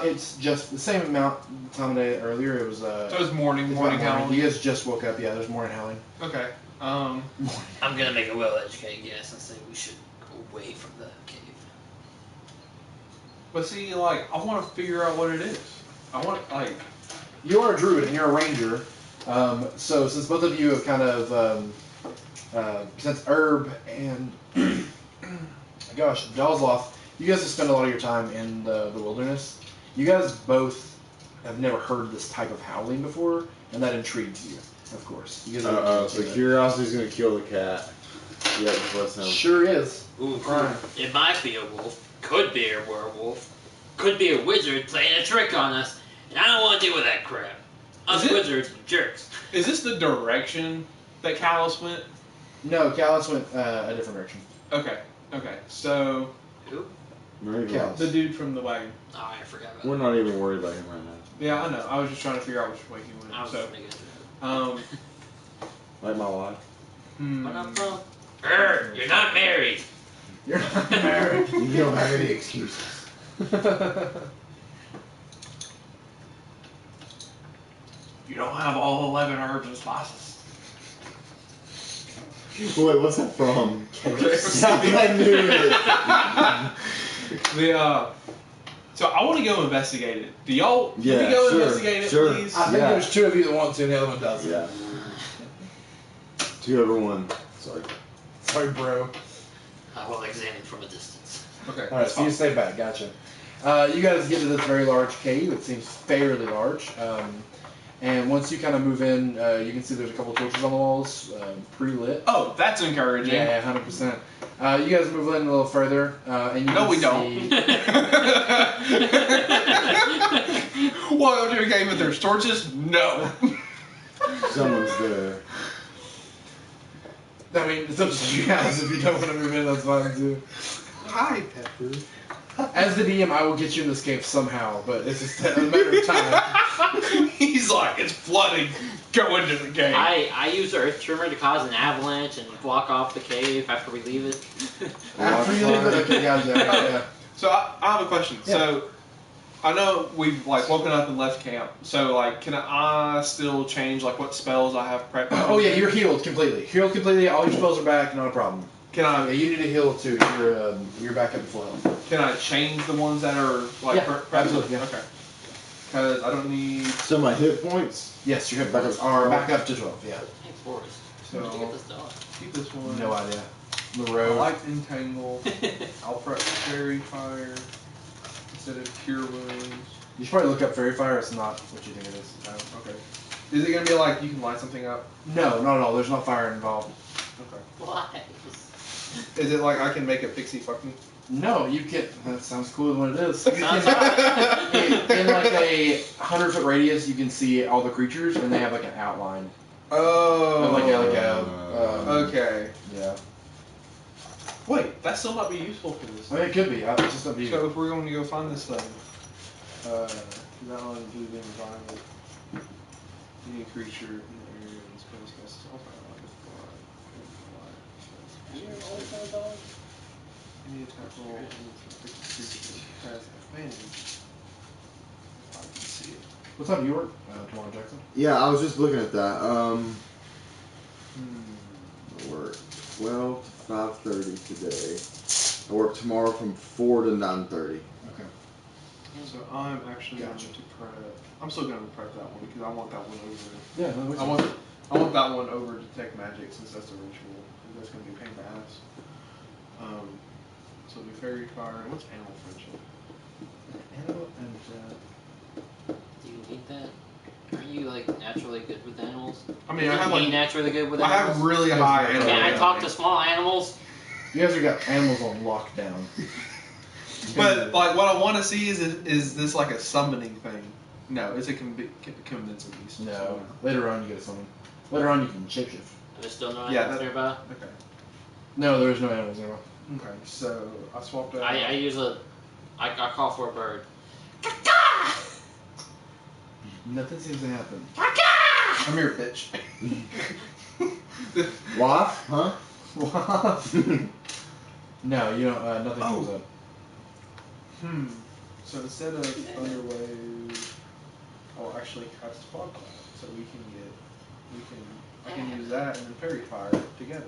It's just the same amount time of day earlier. It was So it was morning it's about howling. You guys just woke up. Yeah, there's morning howling. Okay. I'm gonna make a well-educated guess and say we should go away from the cave. But see, like, I want to figure out what it is. I want, like, You are a druid and you're a ranger. So since both of you have kind of since Herb and gosh, Dozloff, you guys have spent a lot of your time in the wilderness. You guys both have never heard this type of howling before, and that intrigues you, of course. You guys are So curiosity's gonna kill the cat. Yeah, that's what sure is. Ooh, Right. it might be a wolf. Could be a werewolf. Could be a wizard playing a trick on us. And I don't want to deal with that crap. Us Is it- wizards are jerks. is this the direction that Callus went? No, Callus went a different direction. Okay. Okay. So, Who? Ravenloft. The dude from the wagon. Oh, I forgot about We're that. not even worried about him right now. Yeah, I know. I was just trying to figure out which way he went. I was So, just making a joke. Like my wife. When I'm from. You're not married. You're not married. You don't have any excuses. You don't have all 11 herbs and spices. Wait, what's that from? KFC. I knew it. So I want to go investigate it. Do y'all? Yeah, can we go sure, investigate it, sure. please? I think Yeah. there's 2 of you that want to, and the other one doesn't. Yeah. 2 over 1. Sorry. Sorry, bro. I will examine from a distance. Okay. Alright, so you stay back, gotcha. You guys get to this very large cave. It seems fairly large. And once you kind of move in, you can see there's a couple torches on the walls, pre-lit. Oh, that's encouraging. Yeah, 100%. You guys move in a little further, and you No, can we see... don't. Welcome to a game if there's torches? No. Someone's there. I mean, it's up to you guys. If you don't want to move in, that's fine too. Hi, Pepper. As the DM, I will get you in this cave somehow, but it's just a matter of time. He's like, it's flooding. Go into the game. I use Earth Tremor to cause an avalanche and block off the cave after we leave it. After you leave it, okay, gotcha. Yeah. So I have a question. Yeah. So I know we've like woken up and left camp. So like, can I still change like what spells I have prepped? Oh yeah, you're healed completely. Healed completely. All your spells are back. Not a problem. Can Yeah, I you need to heal too. You're back up to full health. can I change the ones that are like Yeah, prepped? absolutely, yeah. Okay. Because I don't need. So my hit points? Yes, you're Back back up up. to Are 12. back up to 12. Yeah. Thanks, Boris. So Where'd you get this dog? keep this one. No idea. I Moreau. like Entangle. I'll prep Fairy Fire instead of Cure Wounds. You should probably look up Fairy Fire. It's not what you think it is. Oh, okay. Is it gonna be like you can light something up? No, not at all. There's no fire involved. Okay. Why? Is it like I can make a pixie fuck me? No, you can. That sounds cooler than what it is. You Sounds can, in like a 100-foot radius, you can see all the creatures, and they have like an outline. Oh. Okay. Yeah. Wait, that still might be useful for this. I mean, it could be. It's just up to you. So if we're going to go find this thing, that one blue the environment, any creature in the area and spells casts all fire any attack roll and creature has advantage. I can see it. What time do you work tomorrow, Jackson? Yeah, I was just looking at that. I Hmm. work 12 to 5:30 today. I work tomorrow from 4 to 9:30. Okay. So I'm actually Gotcha. going to prep. I'm still going to prep that one because I want that one over. Yeah, no, I want that one over Detect Magic since that's a ritual. And that's going to be a pain in the ass. So it'll be Fairy Fire. And what's Animal Friendship? Animal and Do you need that? Aren't you like naturally good with animals? I mean, I Isn't have he like naturally good with I animals? have really high animal. Can I Yeah. talk to small animals? you guys have got animals on lockdown. But like, what I want to see is this like a summoning thing? No, it's a convincing beast. No. Later on, you get something. Later on, you can shapeshift. There's still no Yeah, animals that- nearby? Okay. No, there is no animals nearby. Okay. So I swapped out. I use a... I call for a bird. Nothing seems to happen. Come here, bitch. Wife? Huh? No, you don't. Nothing comes Oh. up. So instead of Thunderwave, I'll actually cast Fog Cloud. So I can use that and then Fairy Fire together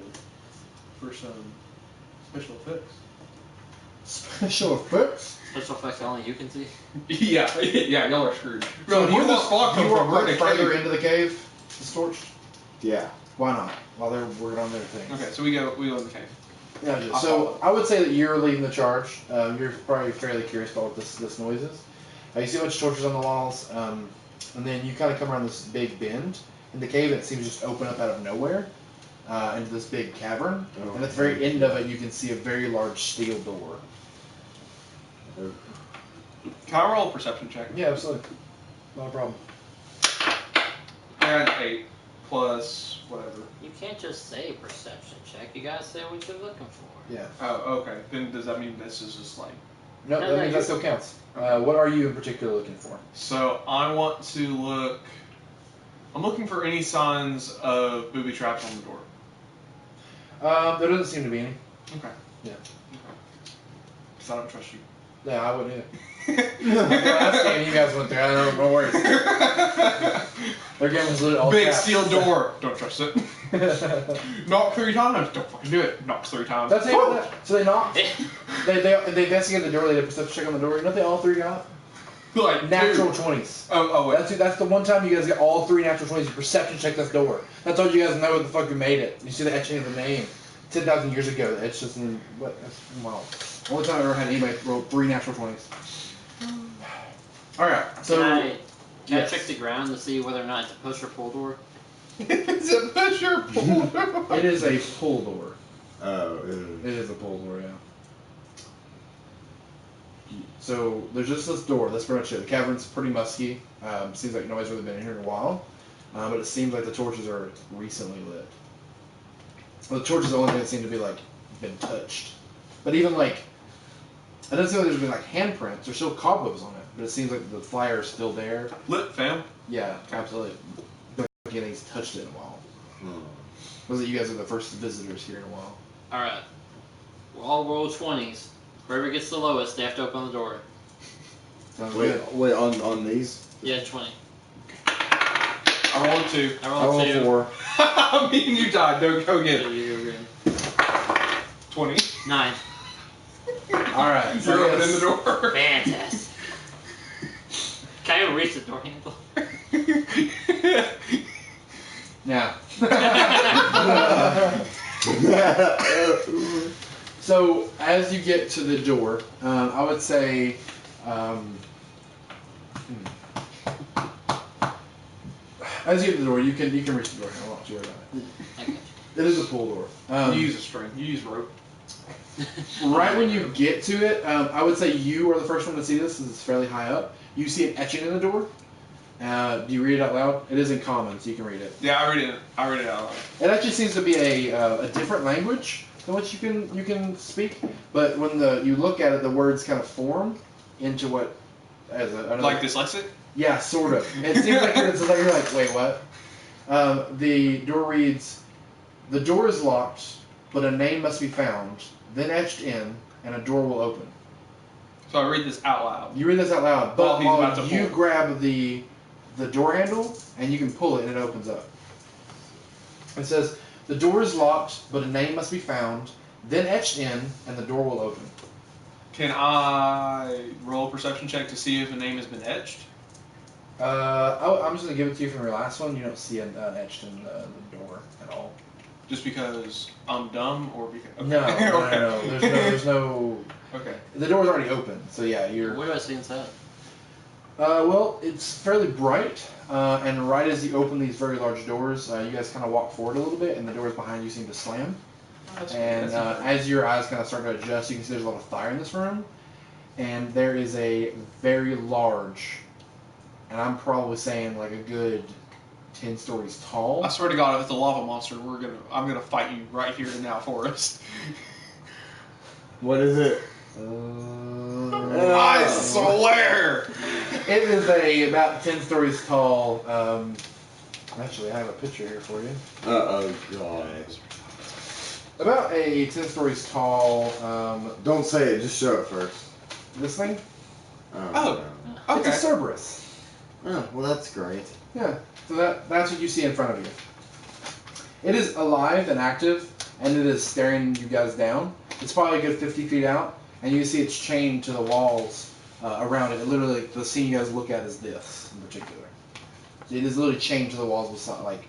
for some special effects. Special effects. Special effects only you can see. yeah, y'all are screwed. So Bro, where you does walk- fog come you walk from? We're in a further cave. into the cave. It's torched. Yeah. Why not? While they're working on their things. Okay, so we go in the cave. Yeah. I'll So follow. I would say that you're leading the charge. You're probably fairly curious about what this noise is. You see a bunch of torches on the walls, and then you kind of come around this big bend in the cave. It seems to just open up out of nowhere into this big cavern. Oh. And at the very end of it, you can see a very large steel door. Can I roll a perception check? Yeah, absolutely. Not a problem. I had 8 plus whatever. You can't just say perception check. You gotta say what you're looking for. Yeah. Oh, okay. Then does that mean this is just like No, No, that no, means you- that still counts. What are you in particular looking for? So I want to look. I'm looking for any signs of booby traps on the door. There doesn't seem to be any. Okay. Yeah. Because I don't trust you. Yeah, I wouldn't either. Last game you guys went through, I don't know, no worries. Their game was literally all Big traps. steel door. Don't trust it. Knock 3 times. Don't fucking do it. Knocks 3 times. That's it. So they knocked. They investigated the door. They did a perception check on the door. You know what they all three got? Like Natural dude. 20s. Oh wait. That's the one time you guys get all 3 natural 20s. You perception check this door. That's all you guys know what the fuck who made it. You see the etching of the name. 10,000 years ago. It's just in what? That's wow. Only time I ever had anybody roll 3 natural 20s. All right. So Can I yes. check the ground to see whether or not it's a push or pull door? It's a pusher pull. it is a pull door. Oh, It is a pull door, yeah. So there's just this door. That's pretty much it. The cavern's pretty musky. Seems like nobody's really been in here in a while. But it seems like the torches are recently lit. Well, the torches are the only thing that seem to be like been touched. But even like, it doesn't seem like there's been like handprints. There's still cobwebs on it. But it seems like the fire is still there. Lit, fam. Yeah, absolutely. Don't think anything's touched it in a while. Was it you guys are the first visitors here in a while? Alright. We'll all roll 20s. Whoever gets the lowest, they have to open the door. Sounds wait, good. wait, on these? Yeah, 20. I rolled 2. I I rolled rolled 2. 4. Me and you died. Don't go get Yeah, it. you go again. 20. 9. Alright, so You're opening yes. the door. Fantastic. Can I even reach the door handle? Yeah. So as you get to the door, I would say, as you get to the door, you can reach the door handle. Don't you worry about it. Okay. It is a pull door. You use a string. You use rope. Right when you get to it, I would say you are the first one to see this, since it's fairly high up. You see an etching in the door. Do you read it out loud? It is in common, so you can read it. Yeah, I read it. I read it out loud. It actually seems to be a different language than what you can speak. But when you look at it, the words kind of form into what as another, Like dyslexic. Yeah, sort of. It seems like it's like you're like, wait, what? The door reads, "The door is locked, but a name must be found, then etched in, and a door will open." So I read this out loud. You read this out loud, While but he's about to you pull. grab the door handle and you can pull it and it opens up. It says, "The door is locked, but a name must be found, then etched in, and the door will open." Can I roll a perception check to see if a name has been etched? I'm just gonna give it to you from your last one. You don't see an etched in the door at all. Just because I'm dumb, or because okay. No, no, Okay. no. There's no. Okay. The door's already open, so yeah, you're. What do I see inside? Well, it's fairly bright, and right as you open these very large doors, you guys kind of walk forward a little bit, and the doors behind you seem to slam. And as your eyes kind of start to adjust, you can see there's a lot of fire in this room, and there is a very large, and I'm probably saying like a good 10 stories tall. I swear to God, if it's a lava monster, I'm gonna fight you right here and now, Forrest. What is it? I swear. It is about 10 stories tall. Actually, I have a picture here for you. Oh god. About a 10 stories tall. Don't say it, just show it first. This thing? Oh. no. It's a Okay. Cerberus. Oh, well that's great. Yeah. So that's what you see in front of you. It is alive and active, and it is staring you guys down. It's probably a good 50 feet out, and you see it's chained to the walls around it. It literally, the scene you guys look at is this in particular. It is literally chained to the walls beside, like,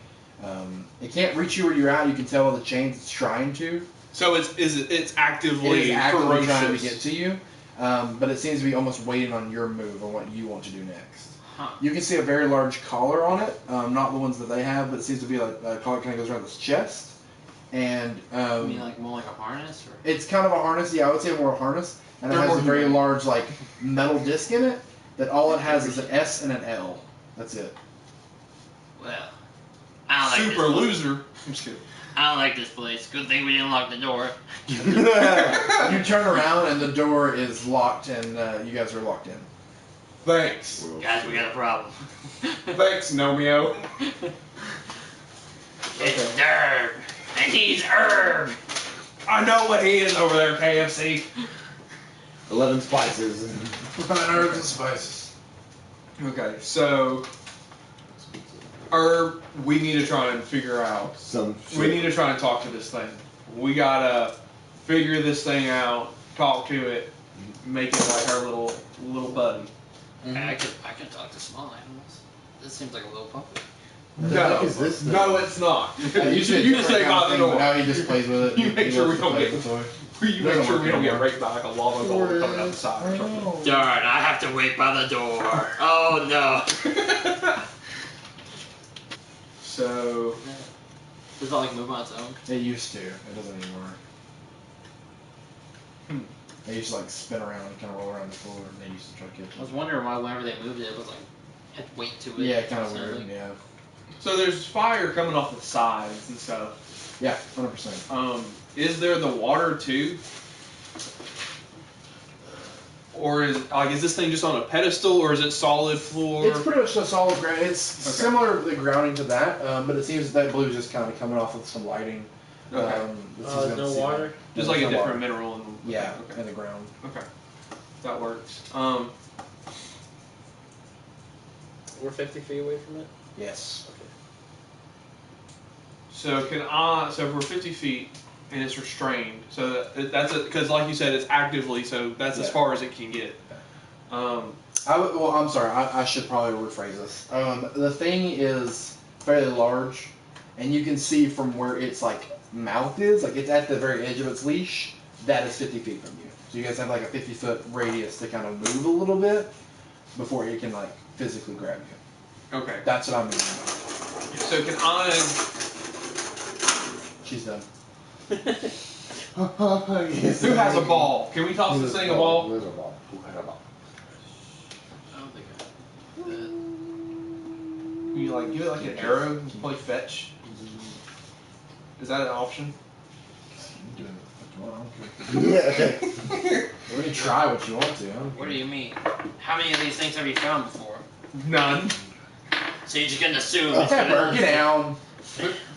it can't reach you where you're at. You can tell by the chains it's trying to. So it's It actively is actively ferocious. trying to get to you, but it seems to be almost waiting on your move or what you want to do next. Huh. You can see a very large collar on it, not the ones that they have, but it seems to be like a collar kind of goes around its chest, and You mean like more like a harness, or? it's kind of a harness. Yeah, I would say more a harness, and it They're has more a very human. large like metal disc in it. That all it has is an S and an L. That's it. Well, I don't like Super this. loser. I'm just kidding. I don't like this place. Good thing we didn't lock the door. You turn around and the door is locked, and you guys are locked in. Thanks. Guys, we got a problem. Thanks, Nomeo. It's Derb, and he's Herb. I know what he is over there, KFC. 11 spices. Herbs and spices. Okay, so Herb, we need to try and figure out. We need to try and talk to this thing. We gotta figure this thing out, talk to it, make it like our little buddy. Hey, I can talk to small animals. This seems like a little puppet. What the heck is this thing? No, it's not. You Usually stay by the door. Now he just plays with it. You make sure we loves to don't play get- with the toy. You make sure we don't get raped by like a lava bowl coming out the side or something. Darn, I have to wait by the door. Oh no. So Does it like move on its own? It used to. It doesn't anymore. They used to like spin around and kind of roll around the floor, and they used to try to catch I was it. wondering why whenever they moved it, it was like had weight to it. Yeah, kind of So, weird. like, Yeah. So there's fire coming off the sides and stuff. Yeah, 100%. Is there the water too? Or is this thing just on a pedestal, or is it solid floor? It's pretty much a solid ground. It's Okay. similar to the grounding to that, but it seems that blue is just kind of coming off with some lighting. Okay. This is gonna no see water? that. Just No, like a there's no different water. mineral in the Yeah, Okay. in the ground. Okay. That works. We're 50 feet away from it. Yes. So so if we're 50 feet and it's restrained, so that's it, because like you said, it's actively, so that's as Yeah. far as it can get. I'm sorry. I should probably rephrase this. The thing is fairly large, and you can see from where its like mouth is, like it's at the very edge of its leash. That is 50 feet from you. So you guys have like a 50-foot radius to kind of move a little bit before it can like physically grab you. Okay. That's what I mean. So can I? She's done. Who has a ball? Can we toss this thing a ball? There's a ball. Who had a ball? I don't think I. Can you like give it like an arrow and play fetch? Is that an option? You doing what you want, I don't care. Yeah. We're gonna try what you want to. I don't What care. do you mean? How many of these things have you found before? None. So you just gonna assume Oh, it's gonna. Pepper, get down.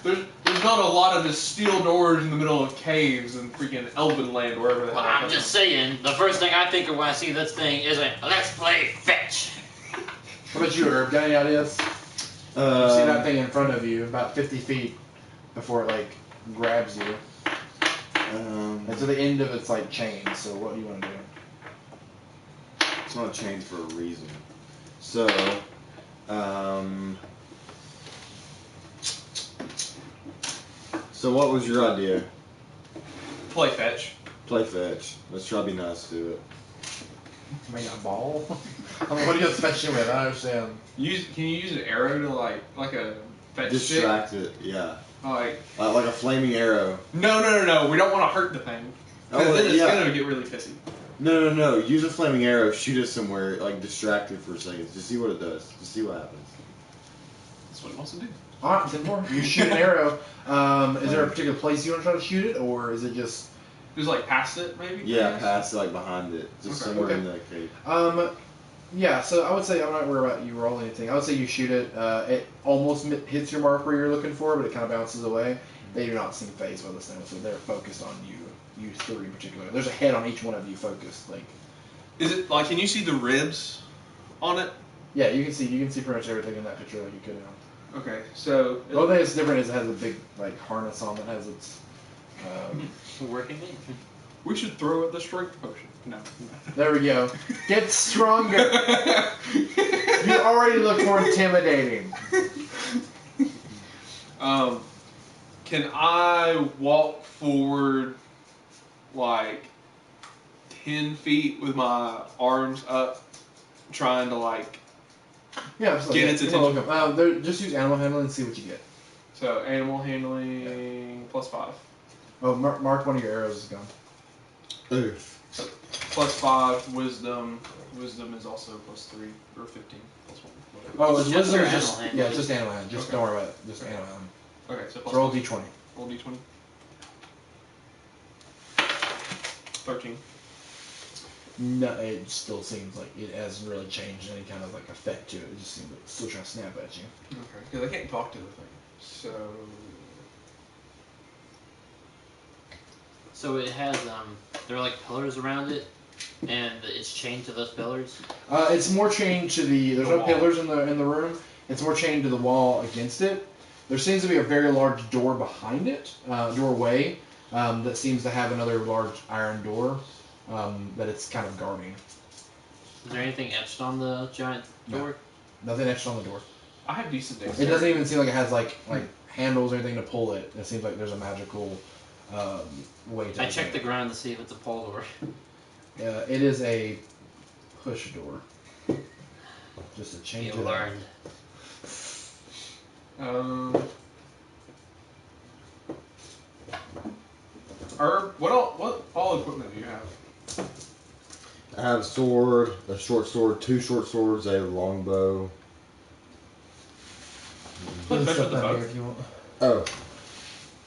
There's not a lot of just steel doors in the middle of caves and freaking Elven land, wherever the Well, hell. I'm just saying, the first thing I think of when I see this thing is a let's play fetch. What about you, Herb? Got any ideas? You see that thing in front of you, about 50 feet before it like grabs you. It's at the end of its like chain. So what do you want to do? It's not changed for a reason. So, so what was your idea? Play fetch. Play fetch. Let's try to be nice to it. Make a ball? I mean, what are you fetching with? I don't understand. Can you use an arrow to like a fetch stick? Distract it, yeah. Like Like a flaming arrow. no. We don't want to hurt the thing. Because Oh, then it's yeah. gonna get really pissy. No. Use a flaming arrow, shoot it somewhere, like distract it for a second. Just see what it does. Just see what happens. That's what it wants to do. Alright, 10 more. You shoot an arrow. Is there a particular place you want to try to shoot it, or is it just? Just like past it, maybe. Yeah, I guess? past like behind it. Just Okay. somewhere Okay. in that cave. Yeah. So I would say I'm not worried about you rolling anything. I would say you shoot it. It almost hits your mark where you're looking for, but it kind of bounces away. They do not seem phased by this thing, so they're focused on you. You three in particular. There's a head on each one of you focused. Like, Is it like? Can you see the ribs on it? yeah, you can see pretty much everything in that picture that you could have. Okay, so The only thing that's different is it has a big like harness on that has its. Working it. we should throw it the strength potion. No. There we go. Get stronger. You already look more intimidating. Can I walk forward like 10 feet with my arms up, trying to like? Yeah, absolutely. Get its Come on, look. Just use animal handling and see what you get. So animal handling +5. Oh, mark one of your arrows is gone. Oof. +5 wisdom. Wisdom is also +3 or 15 +1. Whatever. Oh, it's Just wisdom your is just animal handling. yeah, it's just animal handling. Just don't worry about it. Just animal handling. Okay, so So roll +1. d20. Roll d20. 13. No, it still seems like it hasn't really changed any kind of like effect to it. It just seems like it's still trying to snap at you. Okay. Because I can't talk to the thing. So it has there are like pillars around it, and it's chained to those pillars. It's more chained to the. There's The no wall. pillars in the room. It's more chained to the wall against it. There seems to be a very large door behind it, doorway, that seems to have another large iron door that it's kind of guarding. Is there anything etched on the giant No. door? Nothing etched on the door. I have decent It dexterity. doesn't even seem like it has like handles or anything to pull it. It seems like there's a magical way to. I checked the ground to see if it's a pole door. It is a push door. Just a chain You to that. learned. Herb, what all equipment do you have? I have a sword, a short sword, 2 short swords, a longbow. Put There's special stuff down bow. here if you want. Oh.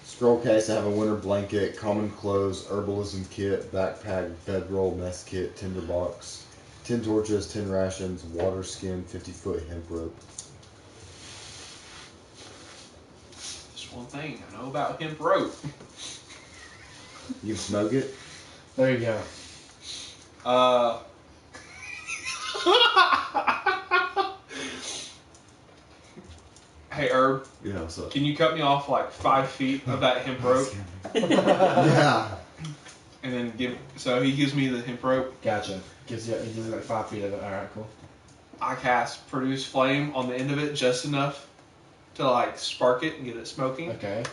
Scroll case, I have a winter blanket, common clothes, herbalism kit, backpack, bedroll, mess kit, tinderbox, 10 torches, 10 rations, water skin, 50-foot hemp rope. Just one thing I know about hemp rope. You can smoke it? There you go. Hey Herb, Yeah, what's up? can you cut me off like 5 feet of that hemp rope, Yeah. and then give? So he gives me the hemp rope. Gotcha. Gives you like 5 feet of it. All right, cool. I cast produce flame on the end of it just enough to like spark it and get it smoking, Okay.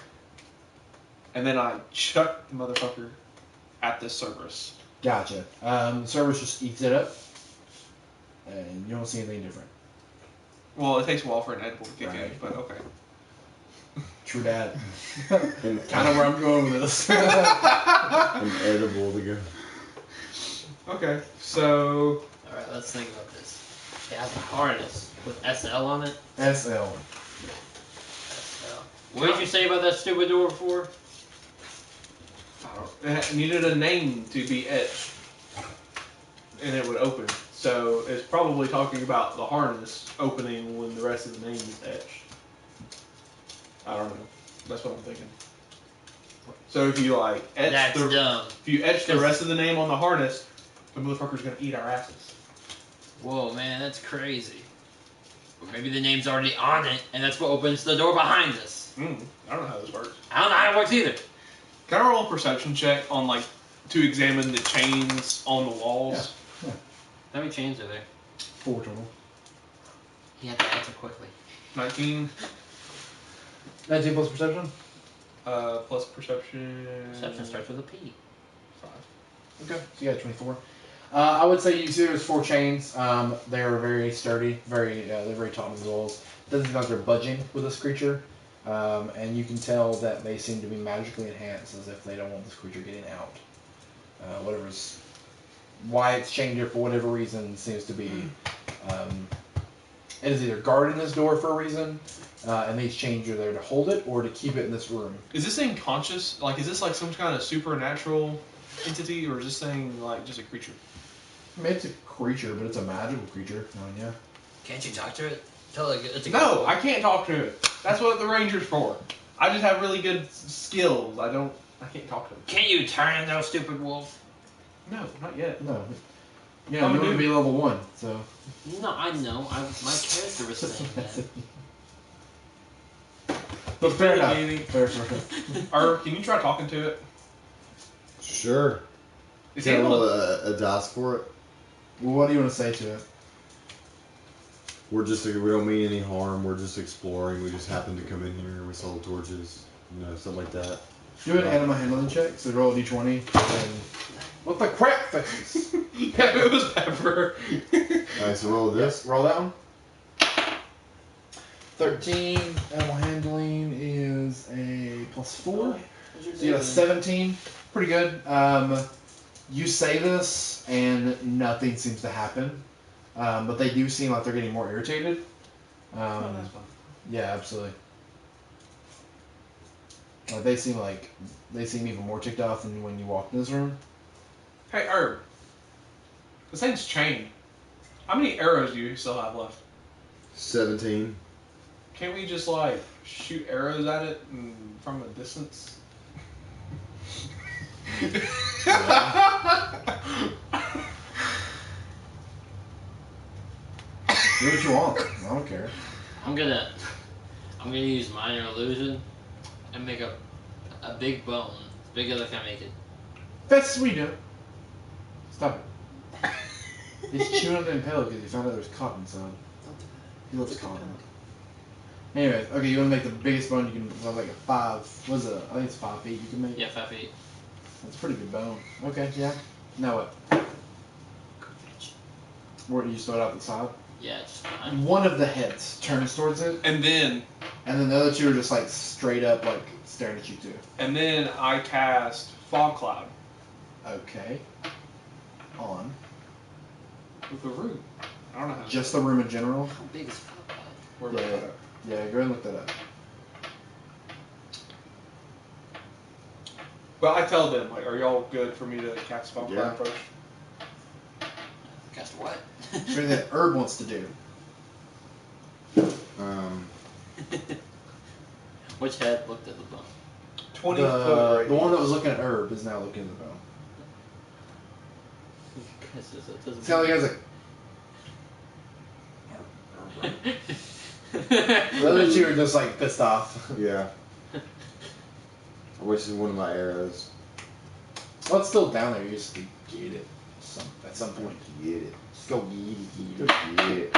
and then I chuck the motherfucker at this Cerberus. Gotcha. Cerberus just eats it up, and you don't see anything different. Well, it takes a while for an edible to kick in, Right. but okay. True that. And Kind of where I'm going with this. an edible to go. Okay, so Alright, let's think about this. It has a harness with SL on it. SL. SL. What did you say about that stupid door before? it needed a name to be etched, and it would open. So it's probably talking about the harness opening when the rest of the name is etched. I don't know. That's what I'm thinking. So if you like etch That's dumb. if you etch the rest of the name on the harness, the motherfucker's gonna eat our asses. Whoa, man, that's crazy. Or maybe the name's already on it, and that's what opens the door behind us. I don't know how this works. I don't know how it works either. Can I roll a perception check on like to examine the chains on the walls? How many chains are there? 4 total. You have to answer quickly. 19 19 plus perception? plus perception. Perception starts with a P. 5. Okay. So you got 24. I would say you see there's 4 chains. They're very sturdy, they're very taut as walls. Doesn't seem like they're budging with this creature. And you can tell that they seem to be magically enhanced, as if they don't want this creature getting out. Why it's chained here for whatever reason seems to be. It is either guarding this door for a reason, and these chains are there to hold it or to keep it in this room. Is this thing conscious? Like, is this like some kind of supernatural entity, or is this thing like just a creature? I mean, it's a creature, but it's a magical creature. Yeah. Can't you talk to it? Tell it it's a No, I can't talk to it. That's what the ranger's for. I just have really good skills. I can't talk to it. Can't you turn into a stupid wolf? No, not yet. No. Yeah, I'm you a want to dude. be level 1, so. No, I know. My character was saying that. But fair enough. Maybe. Fair. Or can you try talking to it? Sure. Is Can I he able roll to- a dice for it? Well, what do you want to say to it? We don't mean any harm. We're just exploring. We just happened to come in here. We saw the torches, something like that. Do an animal handling check. So roll a d20. And what the crap face? Yeah, it was Pepper. Alright, so roll this. Roll that one. 13. Animal handling is a +4. So you got a 17. Pretty good. You say this, and nothing seems to happen. But they do seem like they're getting more irritated. Oh, that's fun. Yeah, absolutely. Like they seem even more ticked off than when you walked in this room. Hey, Herb. This thing's chained. How many arrows do you still have left? 17. Can't we just like shoot arrows at it from a distance? Do what you want. I don't care. I'm gonna use minor illusion and make a big bone, as big as I can make it. That's what we do. Stop it. He's chewing on the impale because he found out there's cotton, so he loves cotton. Anyways, okay, you want to make the biggest bone you can, so like a 5, what is it? I think it's 5 feet you can make. Yeah, 5 feet. That's a pretty good bone. Okay, yeah. Now what? Where do you start out the side? Yeah, it's One of the heads turns towards it, And then and the other two are just like straight up, like staring at you too. I cast Fog Cloud Okay. On. with the root. I don't know how. Just the room in general? How big is Fog Cloud? Where Yeah, about that? yeah, go ahead and look that up. But I tell them, like, are y'all good for me to cast Fog Yeah. Cloud first? Cast what? Sure that Herb wants to do. Which head looked at the bone? 20 The foot. one that was looking at Herb is now looking at the bone. See how he has a. The other two are just like pissed off. Yeah. I wish it was one of my arrows. Well, it's still down there. You just have to get it at some point. Get it. Just go get it. Get it.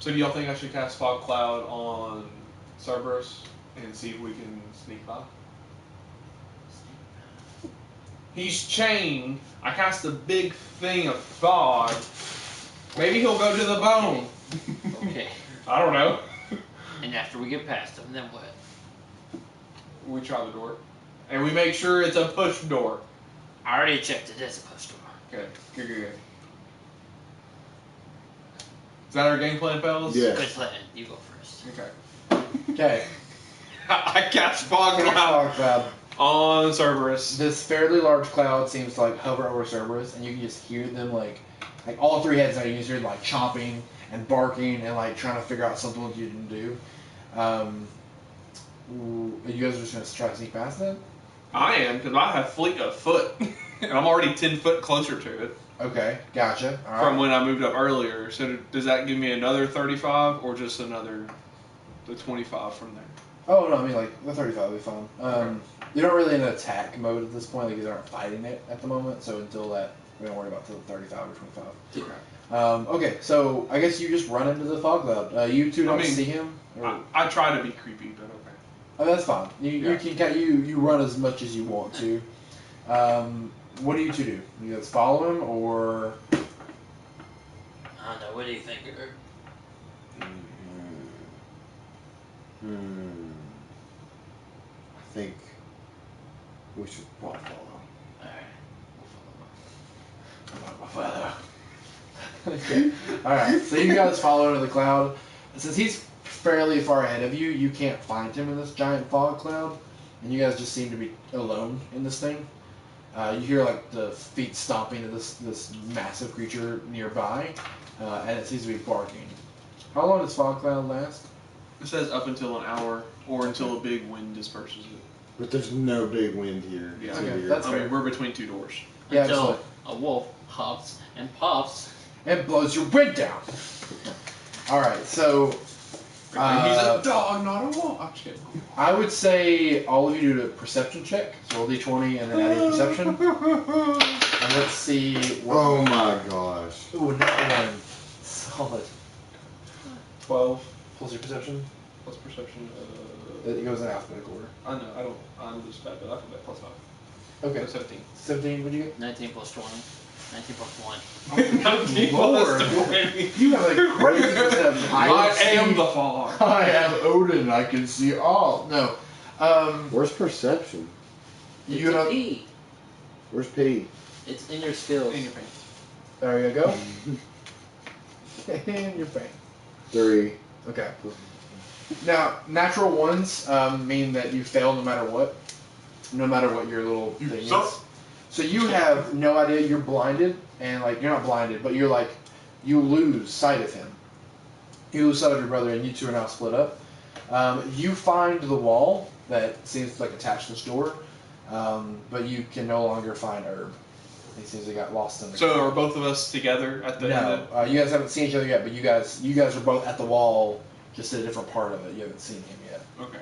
So do y'all think I should cast Fog Cloud on Cerberus and see if we can sneak by? He's chained. I cast a big thing of fog. Maybe he'll go to the bone. Okay. I don't know. And after we get past him, then what? We try the door. And we make sure it's a push door. I already checked it as a push door. Okay, good. Is that our game plan, fellas? Yeah. Good plan. You go first. Okay. Okay. I cast Fog Cloud Cloud. on Cerberus. This fairly large cloud seems to like hover over Cerberus, and you can just hear them like all three heads now. You can hear like chomping and barking and like trying to figure out something that you didn't do. You guys are just gonna try to sneak past them? I am, because I have fleet of foot. And I'm already 10 foot closer to it Okay, gotcha. All right. from when I moved up earlier. So does that give me another 35 or just the 25 from there? Oh no, I mean like the 35 will be fine. You're not really in attack mode at this point. Like you aren't fighting it at the moment. So until that, we don't worry about the 35 or 25. Okay, so I guess you just run into the fog cloud. You two don't see him. Or, I try to be creepy, but okay. oh, that's fine. You run as much as you want to. What do you two do? You guys follow him or? I don't know. What do you think? I think we should probably follow. Alright. We'll follow him. Okay. Alright, so you guys follow into the cloud. Since he's fairly far ahead of you, you can't find him in this giant fog cloud. And you guys just seem to be alone in this thing. You hear like the feet stomping of this massive creature nearby. And it seems to be barking. How long does fog cloud last? It says up until an hour or until a big wind disperses it. But there's no big wind here. Yeah, It's okay, weird. that's I mean, fair. we're between two doors. Yeah, Until just a wolf huffs and puffs. and blows your wind down. Alright, so He's a dog, not a wolf. I'm kidding. I would say all of you do a perception check. So roll d20 and then add your perception. And let's see what. Oh my gosh. Ooh, another one. Solid. 12 Plus your perception. plus perception. It goes in alphabetical order. I know, I don't. I'm just bad, but I can bet plus 5. Okay. 17. 17, what'd you get? 19 plus 20. 19 plus 1. Lord. You have a crazy perception. I am the fog. I have Odin. I can see all. No. Where's perception? You It's a have. P. Where's P? It's in your skills. In your pants. There you go. In your face. 3. Okay. Now, natural ones mean that you fail no matter what. No matter what your little thing is. So you have no idea. You're blinded, and like you're not blinded, but you're like you lose sight of him. You lose sight of your brother, and you two are now split up. You find the wall that seems like attached to this door, but you can no longer find Herb. He seems to got lost in the. So are both of us together at the end? No, you guys haven't seen each other yet, but you guys are both at the wall, just at a different part of it. You haven't seen him yet. Okay.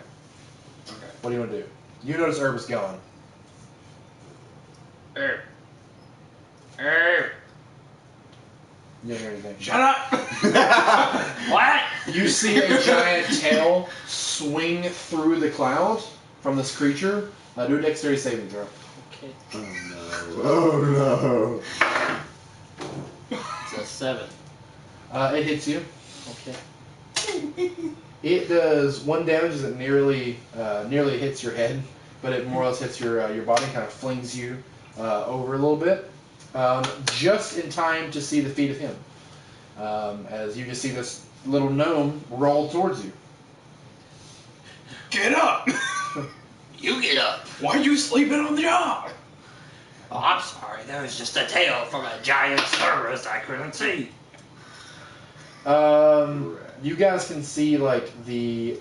Okay. What do you want to do? You notice Herb is gone. Herb. Herb. You don't hear anything. Shut up! What? You see a giant tail swing through the cloud from this creature. Do a dexterity saving throw. Okay. Oh no. It's a 7. It hits you. Okay. It does 1 damage as it nearly hits your head, but it more or less hits your body, kind of flings you over a little bit, just in time to see the feet of him. As you just see this little gnome roll towards you. Get up! You get up. Why are you sleeping on the job? Oh, I'm sorry. There was just a tail from a giant Cerberus I couldn't see. You guys can see like the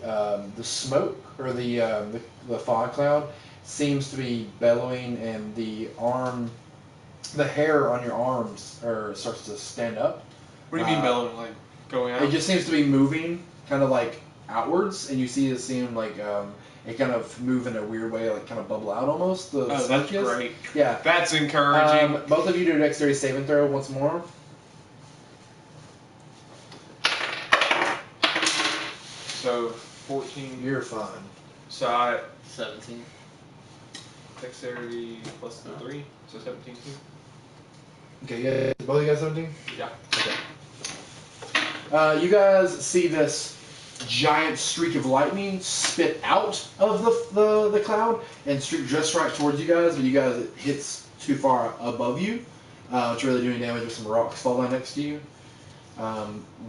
smoke or the fog cloud seems to be bellowing, and the hair on your arms starts to stand up. What do you mean bellowing? Like going out? It just seems to be moving, kind of like outwards, and you see it seem like it kind of move in a weird way, like kind of bubble out almost. The that's smoke is. great. Yeah. That's encouraging. Both of you do a dexterity saving throw once more. So 14. You're fine. So I 17. dexterity plus the 3, so 17 too. Okay, yeah. Both of you guys 17? Yeah. Okay. You guys see this giant streak of lightning spit out of the cloud and streak just right towards you guys, but you guys, it hits too far above you. It's really doing damage with some rocks falling next to you.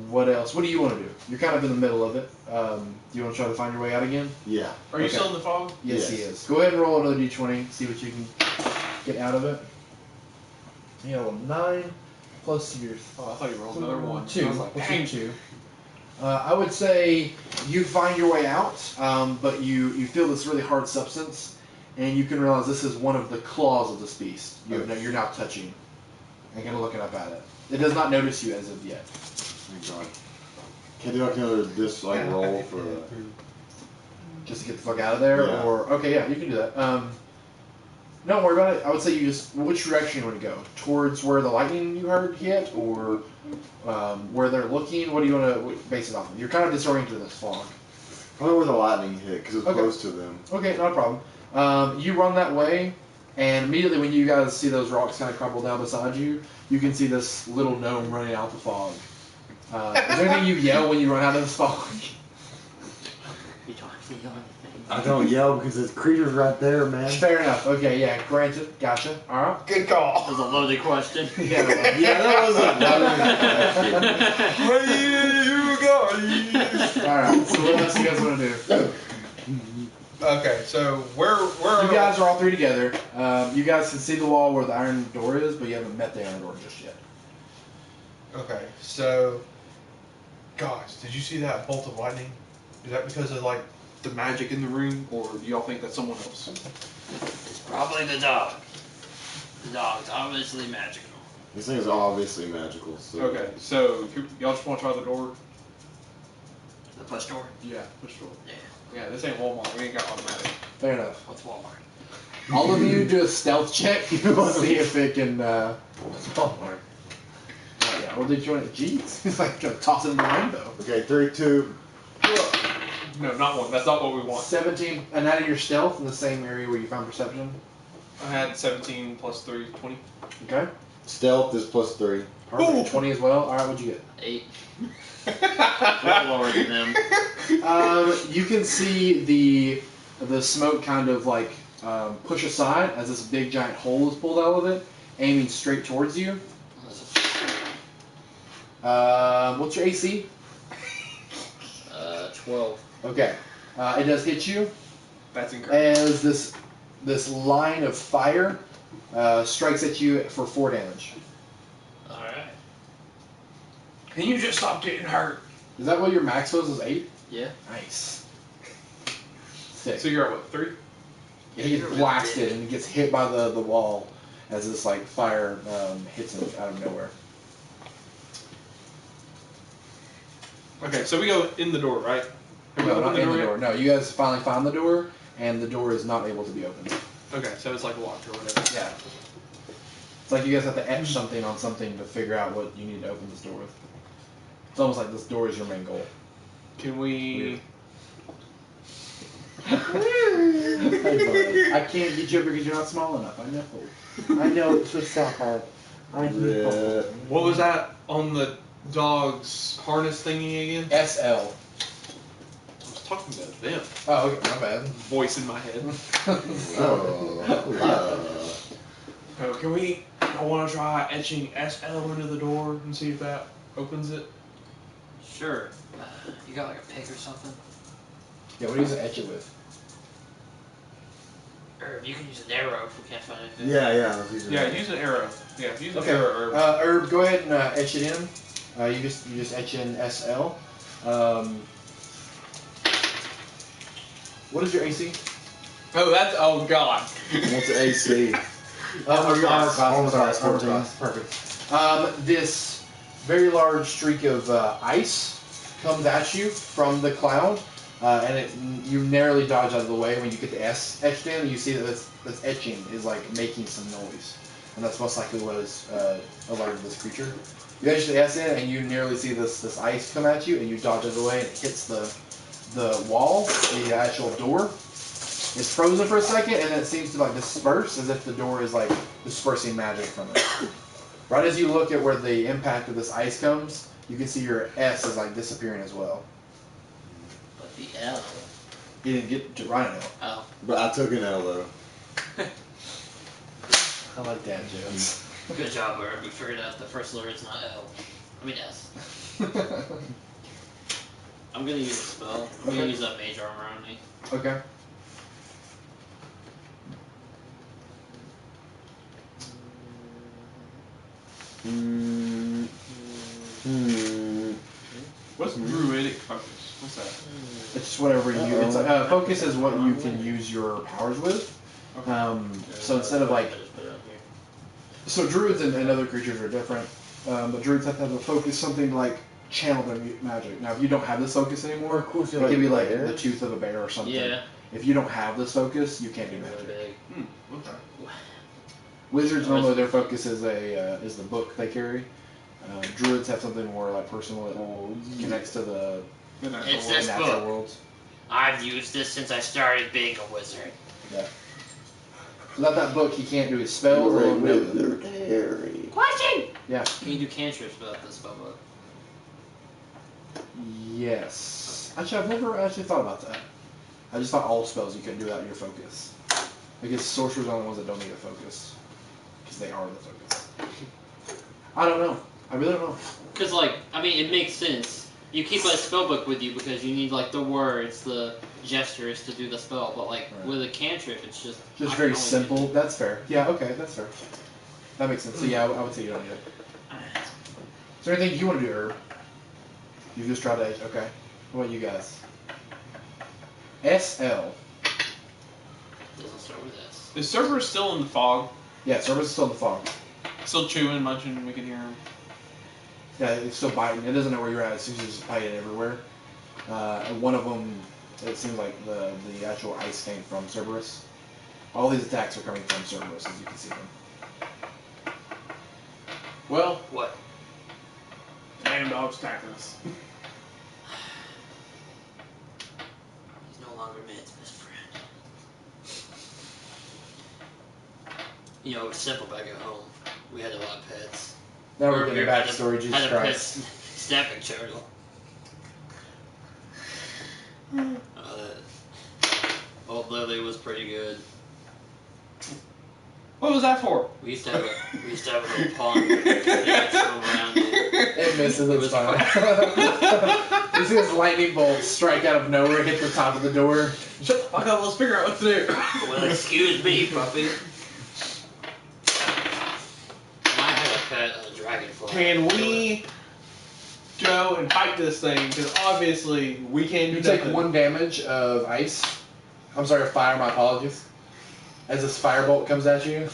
What else? What do you want to do? You're kind of in the middle of it. Do you want to try to find your way out again? Yeah. Are you Okay. still in the fog? Yes, he Yes. is. Go ahead and roll another d20, see what you can get out of it. You know, 9 plus your Oh, I thought you rolled another 1. 2. I was like, Plus dang. your 2. I would say you find your way out, but you feel this really hard substance, and you can realize this is one of the claws of this beast. You're now touching and kind of looking up at it. It does not notice you as of yet. Thank God. Can do like another dislike roll for Just to get the fuck out of there, Yeah. or okay, yeah, you can do that. Don't worry about it. I would say you just which direction you want to go? Towards where the lightning you heard hit, or where they're looking. What do you want to base it off of? You're kind of disoriented in this fog. probably where the lightning hit because it's Okay. close to them. Okay, not a problem. You run that way, and immediately when you guys see those rocks kind of crumble down beside you, you can see this little gnome running out the fog. Is there anything you yell when you run out of this fog? You don't have to yell anything. I don't yell because there's creatures right there, man. Fair enough. Okay, yeah, granted. Gotcha. All right. Good call. That was a loaded question. Yeah. Yeah, that was a Where you going? All right. So what else do you guys want to do? Okay, so where You guys are all three together. You guys can see the wall where the iron door is, but you haven't met the iron door just yet. Okay, so guys, did you see that bolt of lightning? Is that because of like the magic in the room, or do y'all think that's someone else? It's probably the dog. The dog's obviously magical. This thing is obviously magical. So. Okay, so y'all just want to try the door? The push door? Yeah, push door. Yeah. Yeah, this ain't Walmart. We ain't got automatic. Fair enough. What's Walmart? All of you do a stealth check. See if it can. Walmart. Yeah, well, did you want it? Jeez, it's like gonna toss it in the rainbow. Okay, 3, 2. No, not one. That's not what we want. 17, and out of your stealth in the same area where you found perception. I had 17 plus 3, 20. Okay. Stealth is plus 3. Perfect. Ooh. 20 as well. All right, what'd you get? 8. We're lower than them. You can see the smoke kind of like push aside as this big giant hole is pulled out of it, aiming straight towards you. What's your AC? 12. Okay. It does hit you That's incredible. as this line of fire strikes at you for 4 damage. Alright. Can you just stop getting hurt? Is that what your max was? Is 8? Yeah. Nice. Sick. So you're at what, 3? Yeah, he gets blasted and he gets hit by the wall as this like fire hits him out of nowhere. Okay, so we go in the door, right? Have we No, opened not in the yet? door. No, you guys finally found the door, and the door is not able to be opened. Okay, so it's like locked or whatever. Yeah. It's like you guys have to etch something on something to figure out what you need to open this door with. It's almost like this door is your main goal. Can we... I can't get you over because you're not small enough. I know. I know. It's just sad. I know. What was that on the dog's harness thingy again? SL. I was talking about them. Oh, okay, my bad. Voice in my head. Oh, Can we... I want to try etching SL into the door and see if that opens it. Sure. You got like a pick or something? Yeah, what do you etch it with? Or you can use an arrow if we can't find anything. yeah, I was using Yeah, that. use an arrow. Yeah, use an Okay. arrow. Herb, go ahead and etch it in. You just etch in SL. What is your AC? Oh, that's... Oh, God. What's the AC? Armor class. Armor class, Armor 14. class. Perfect. This very large streak of ice comes at you from the cloud, and you narrowly dodge out of the way when you get the S etched in. And you see that this etching is like making some noise, and that's most likely what is alerted this creature. You etch the S in, and you nearly see this ice come at you, and you dodge out of the way, and it hits the wall, the actual door. It's frozen for a second, and then it seems to like disperse as if the door is like dispersing magic from it. Right as you look at where the impact of this ice comes, you can see your S is like disappearing as well. But the L. You didn't get to Rhino. Oh. But I took an L though. I like dad jokes. Good job, Herb. We figured out the first letter is not L. I mean S. I'm gonna use a spell. I'm gonna Okay. use that mage armor on me. Okay. What's druidic focus? What's that? It's just whatever you. It's focus is what you can use your powers with. So instead of like, I just put it up here. so druids and other creatures are different, but druids have to have a focus, something to like channel their magic. Now, if you don't have this focus anymore, Of course, it could be like the tooth of a bear or something. Yeah. If you don't have this focus, you can't do Really magic. big. Okay. Wizards normally their focus is is the book they carry. Druids have something more like personal that connects to the The natural It's world. this natural book. worlds. I've used this since I started being a wizard. Yeah. Without that book, he can't do his spells. or whatever. Question! Yeah. Can you do cantrips without the spell book? Yes. Actually, I've never actually thought about that. I just thought all spells you couldn't do without your focus. I guess sorcerers are the only ones that don't need a focus. Because they are the focus. I don't know. I really don't know. Because, like, I mean, it makes sense. You keep a spell book with you because you need, like, the words, the gestures to do the spell. But, like, Right. with a cantrip, it's just... I Just can very only simple. do- That's fair. Yeah, okay, that's fair. That makes sense. So yeah, I would say you don't need it. Is there anything you want to do, Herb? You just tried to... Okay. What about you guys? SL. Doesn't start with S. Is Cerberus still in the fog? Yeah, Cerberus is still in the fog. Still chewing, munching, we can hear him. Yeah, it's still biting. It doesn't know where you're at. It's just biting everywhere. And one of them, it seems like the actual ice came from Cerberus. All these attacks are coming from Cerberus, as you can see them. Well, What? damn dog's attacking us. He's no longer man's best friend. You know, it was simple back at home. We had a lot of pets. Now we're Herb getting here a had backstory, Jesus had a pet Christ. snapping turtle. Old Lily was pretty good. What was that for? We used to have a little pond. They could swim around it. It misses, It it's was fine. You see this lightning bolt strike out of nowhere, hit the top of the door. Shut the fuck up, let's figure out what to do. Well, excuse me, puppy. I have a pet, a dragonfly. Can we go and fight this thing? Because obviously we can't do You take nothing. 1 damage of ice. I'm sorry, of fire, my apologies. As this firebolt comes at you.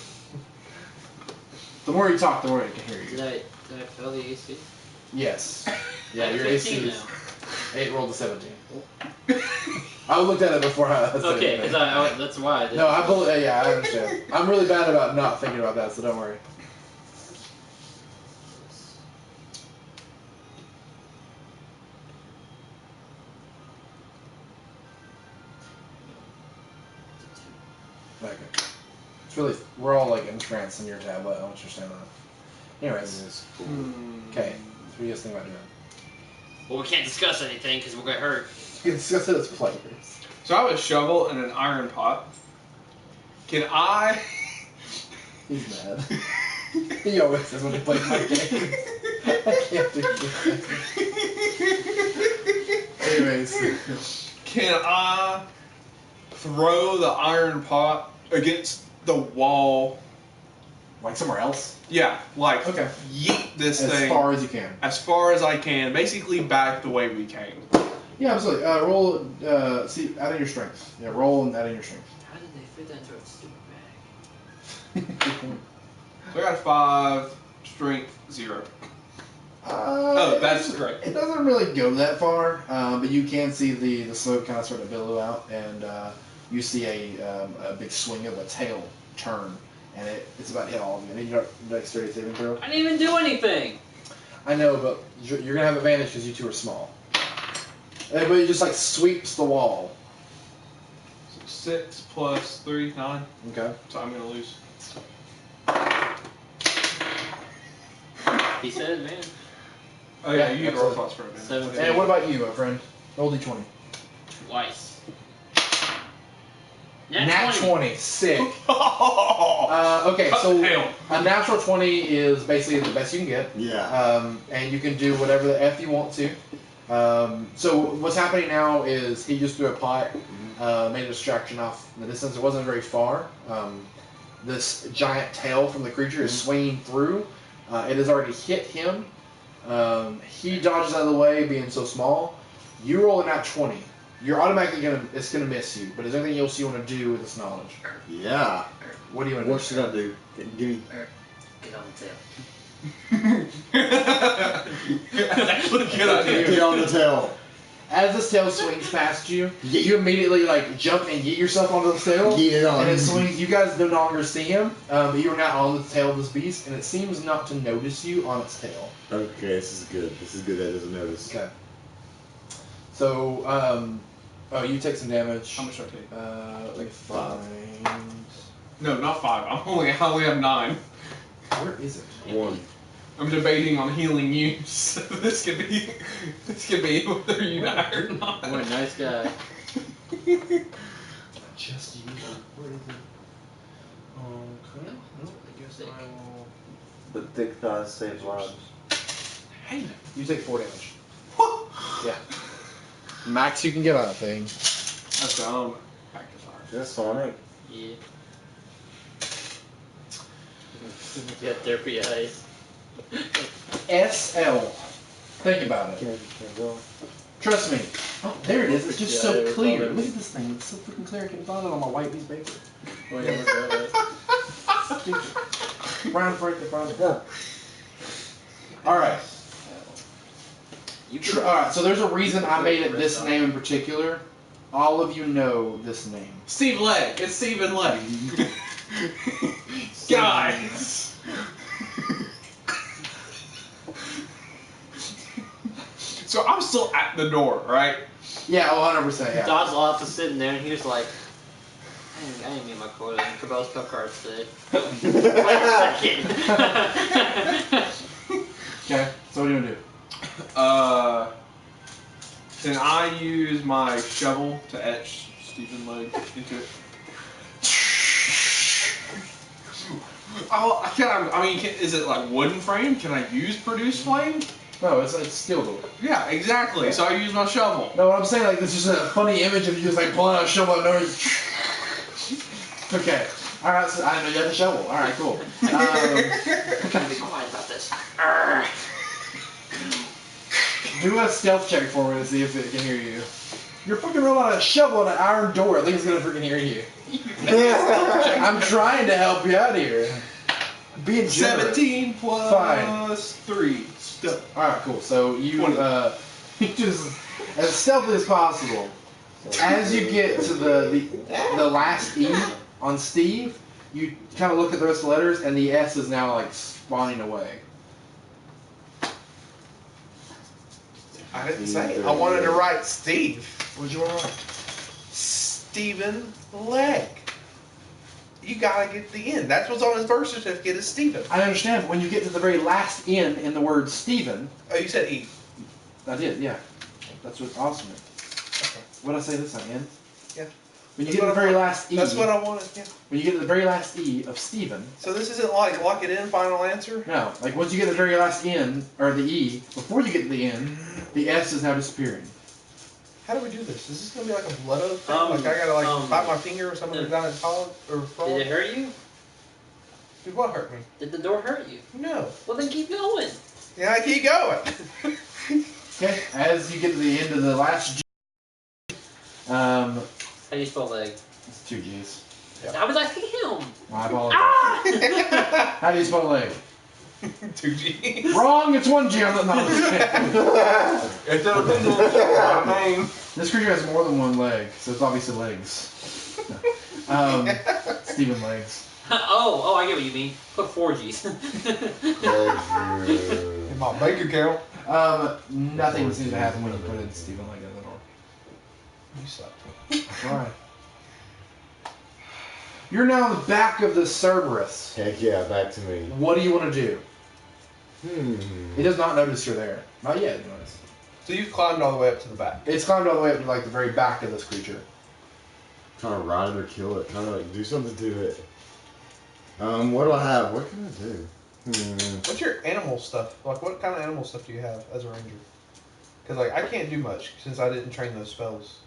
The more you talk, the more it can hear you. Did I fail the AC? Yes. Yeah, I'm your 15 AC is now. 8 rolled to 17. I looked at it before I said Okay, anything. because that's why I did. No, yeah, I understand. I'm really bad about not thinking about that, so don't worry. Okay. It's really, we're all like entranced in your tablet. I want you to understand that. Anyways. Okay. So what do you guys think about doing? Well, we can't discuss anything because we'll get hurt. You can discuss it as players. So I have a shovel and an iron pot. Can I? He's mad. He always says when he plays my game. I can't do this. Anyways. Can I throw the iron pot against the wall? Like somewhere else? Yeah, like Okay. yeet this As thing far as you can. as far as I can, basically back the way we came. Yeah, absolutely. Roll, see, add in your strength. Yeah, roll and add in your strength. How did they fit that into a stupid bag? So I got 5, strength 0. Oh, that's great. It doesn't really go that far, but you can see the smoke kind of sort of billow out, and you see a big swing of a tail turn, and it's about to hit all of you. I need your dexterity saving throw. I didn't even do anything. I know, but you're gonna have advantage because you two are small. But it just like sweeps the wall. So 6 plus 3, 9. Okay. So I'm gonna lose. He said it, man. Oh yeah, Yeah, you get roll absolutely. cost for it, man. 7. And what about you, my friend? Roll d20. Twice. Nat 20. Sick. Oh, Okay, so Hell. a natural 20 is basically the best you can get. Yeah. And you can do whatever the F you want to. So what's happening now is he just threw a pot, made a distraction off in the distance. It wasn't very far. This giant tail from the creature is swinging through. It has already hit him. He dodges out of the way, being so small. You roll a nat 20. You're automatically it's gonna miss you. But is there anything else you want to do with this knowledge? Yeah. What do you want to do? What should I do? Give me. Get on the tail. That's actually a good idea. Get on the tail. As this tail swings past you, Yeet. you immediately like jump and yeet yourself onto the tail. Yeet it on. And it swings. You guys no longer see him, but you are now on the tail of this beast, and it seems not to notice you on its tail. Okay, this is good. This is good that it doesn't notice. Okay. So, oh, you take some damage. How much do I take? Like 5. No, not 5. I only have 9. Where is it? 1. I'm debating on healing you. So this could be whether you die or not. What a nice guy. Just you. Where is it? Okay. That's what they do, sick. The thick thighs save lives. Hey, you take 4 damage. Yeah. Max you can get on that thing. That's back to 5. Is that Sonic? Yeah. Yeah, therapy eyes. SL. Think about it. Can't go. Trust me. Oh, there it is. It's just Yeah, so they clear. recall it. Look at this thing. It's so freaking clear. I can find it on my white piece of paper. Oh, yeah, look at that. Brown for it. Brown. All right. All right. So there's a reason I made it this name in particular. All of you know this name. Steve Legg. It's Stephen Legg. Guys. So I'm still at the door, right? Yeah, 100%. Yeah. Dod's off is sitting there, and he was like, I didn't meet my quota in Cabela's cup cards today. Wait a second. Okay. So what do you want to do? Can I use my shovel to etch Stephen Legg into it? Is it like wooden frame? Can I use produce flame? No, it's steel door. Yeah, exactly. So I use my shovel. No, what I'm saying, like, this is a funny image of you just like pulling out a shovel and knowing. Okay. All right. So I didn't know you had a shovel. All right. Cool. I'm trying to be quiet about this. Do a stealth check for me to see if it can hear you. You're fucking rolling out a shovel and an iron door. I think it's gonna freaking hear you. I'm trying to help you out here. Being generous. 17 plus 3. Still. All right, cool. So you you just as stealthy as possible. As you get to the last E on Steve, you kind of look at the rest of the letters, and the S is now like spawning away. I didn't say. I wanted to write Steve. What'd you want to write? Stephen Legg. You gotta get the N. That's what's on his birth certificate is Stephen. I understand, but when you get to the very last N in the word Stephen. Oh, you said E. I did, yeah. That's what awesome is. Okay. What did I say this time, N? Yeah. When you That's get to the what I very want. last E. That's what I wanted, yeah. When you get to the very last E of Stephen. So this isn't like lock it in, final answer? No, like once you get to the very last N, or the E, before you get to the N, the S is now disappearing. How do we do this? Is this gonna be like a blood oath thing? Like I gotta bite my finger or something down in college or frog? Did it hurt you? Did what hurt me? Did the door hurt you? No. Well, then keep going. Yeah, I keep going. Okay, as you get to the end of the last G, How do you spell leg? it's 2 G's. I was asking him. My apologies. Ah! How do you spell leg? 2 G's. Wrong, it's 1 G on the number. It's a my name. This creature has more than 1 leg, so it's obviously legs. Stephen Legs. Oh, I get what you mean. Put 4 G's. In my bank account. Nothing seems to happen when you put in Stephen Leg at the door. You suck. Alright. You're now on the back of the Cerberus. Heck yeah, back to me. What do you want to do? Hmm. It does not notice you're there. Not yet, anyways. So you've climbed all the way up to the back. It's climbed all the way up to like the very back of this creature. Trying to ride it or kill it. Trying to like do something to it. What do I have? What can I do? What's your animal stuff? Like, what kind of animal stuff do you have as a ranger? Because, like, I can't do much since I didn't train those spells.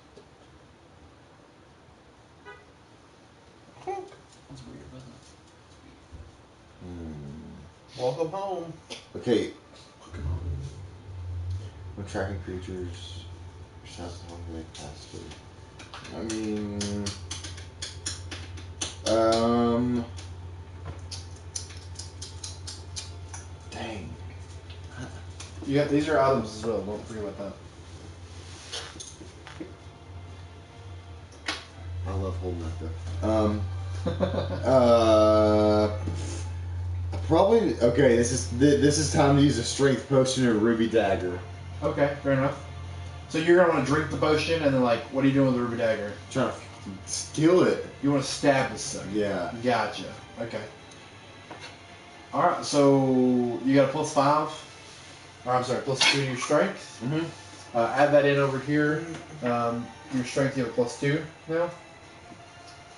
Clunk. That's weird, wasn't it? Welcome home. Okay. When tracking creatures, your stats how long they pass through. I mean, dang. You got these are items as well. Don't forget about that. I love holding that though. Probably okay. This is time to use a strength potion or ruby dagger. Okay, fair enough. So you're gonna want to drink the potion, and then like, what are you doing with the ruby dagger? Trying to steal it. You want to stab this thing? Yeah. Gotcha. Okay. All right. So you got a +5. Or I'm sorry, +2 to your strength. Mm-hmm. Add that in over here. Your strength, you have a +2 now.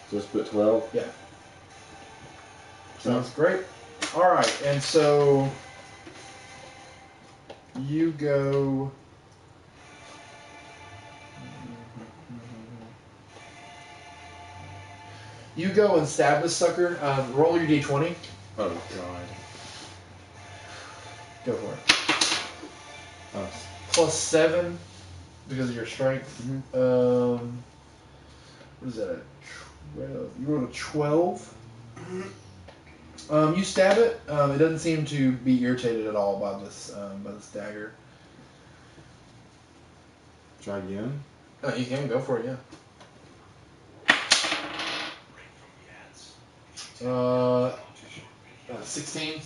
So let's put 12. Yeah. Sounds great. All right, and so you go. You go and stab this sucker. Roll your d20. Oh god. Go for it. Oh. +7 because of your strength. Mm-hmm. What is that? A 12. You rolled a 12. You stab it. It doesn't seem to be irritated at all by this dagger. Try again. You can go for it, yeah. 16.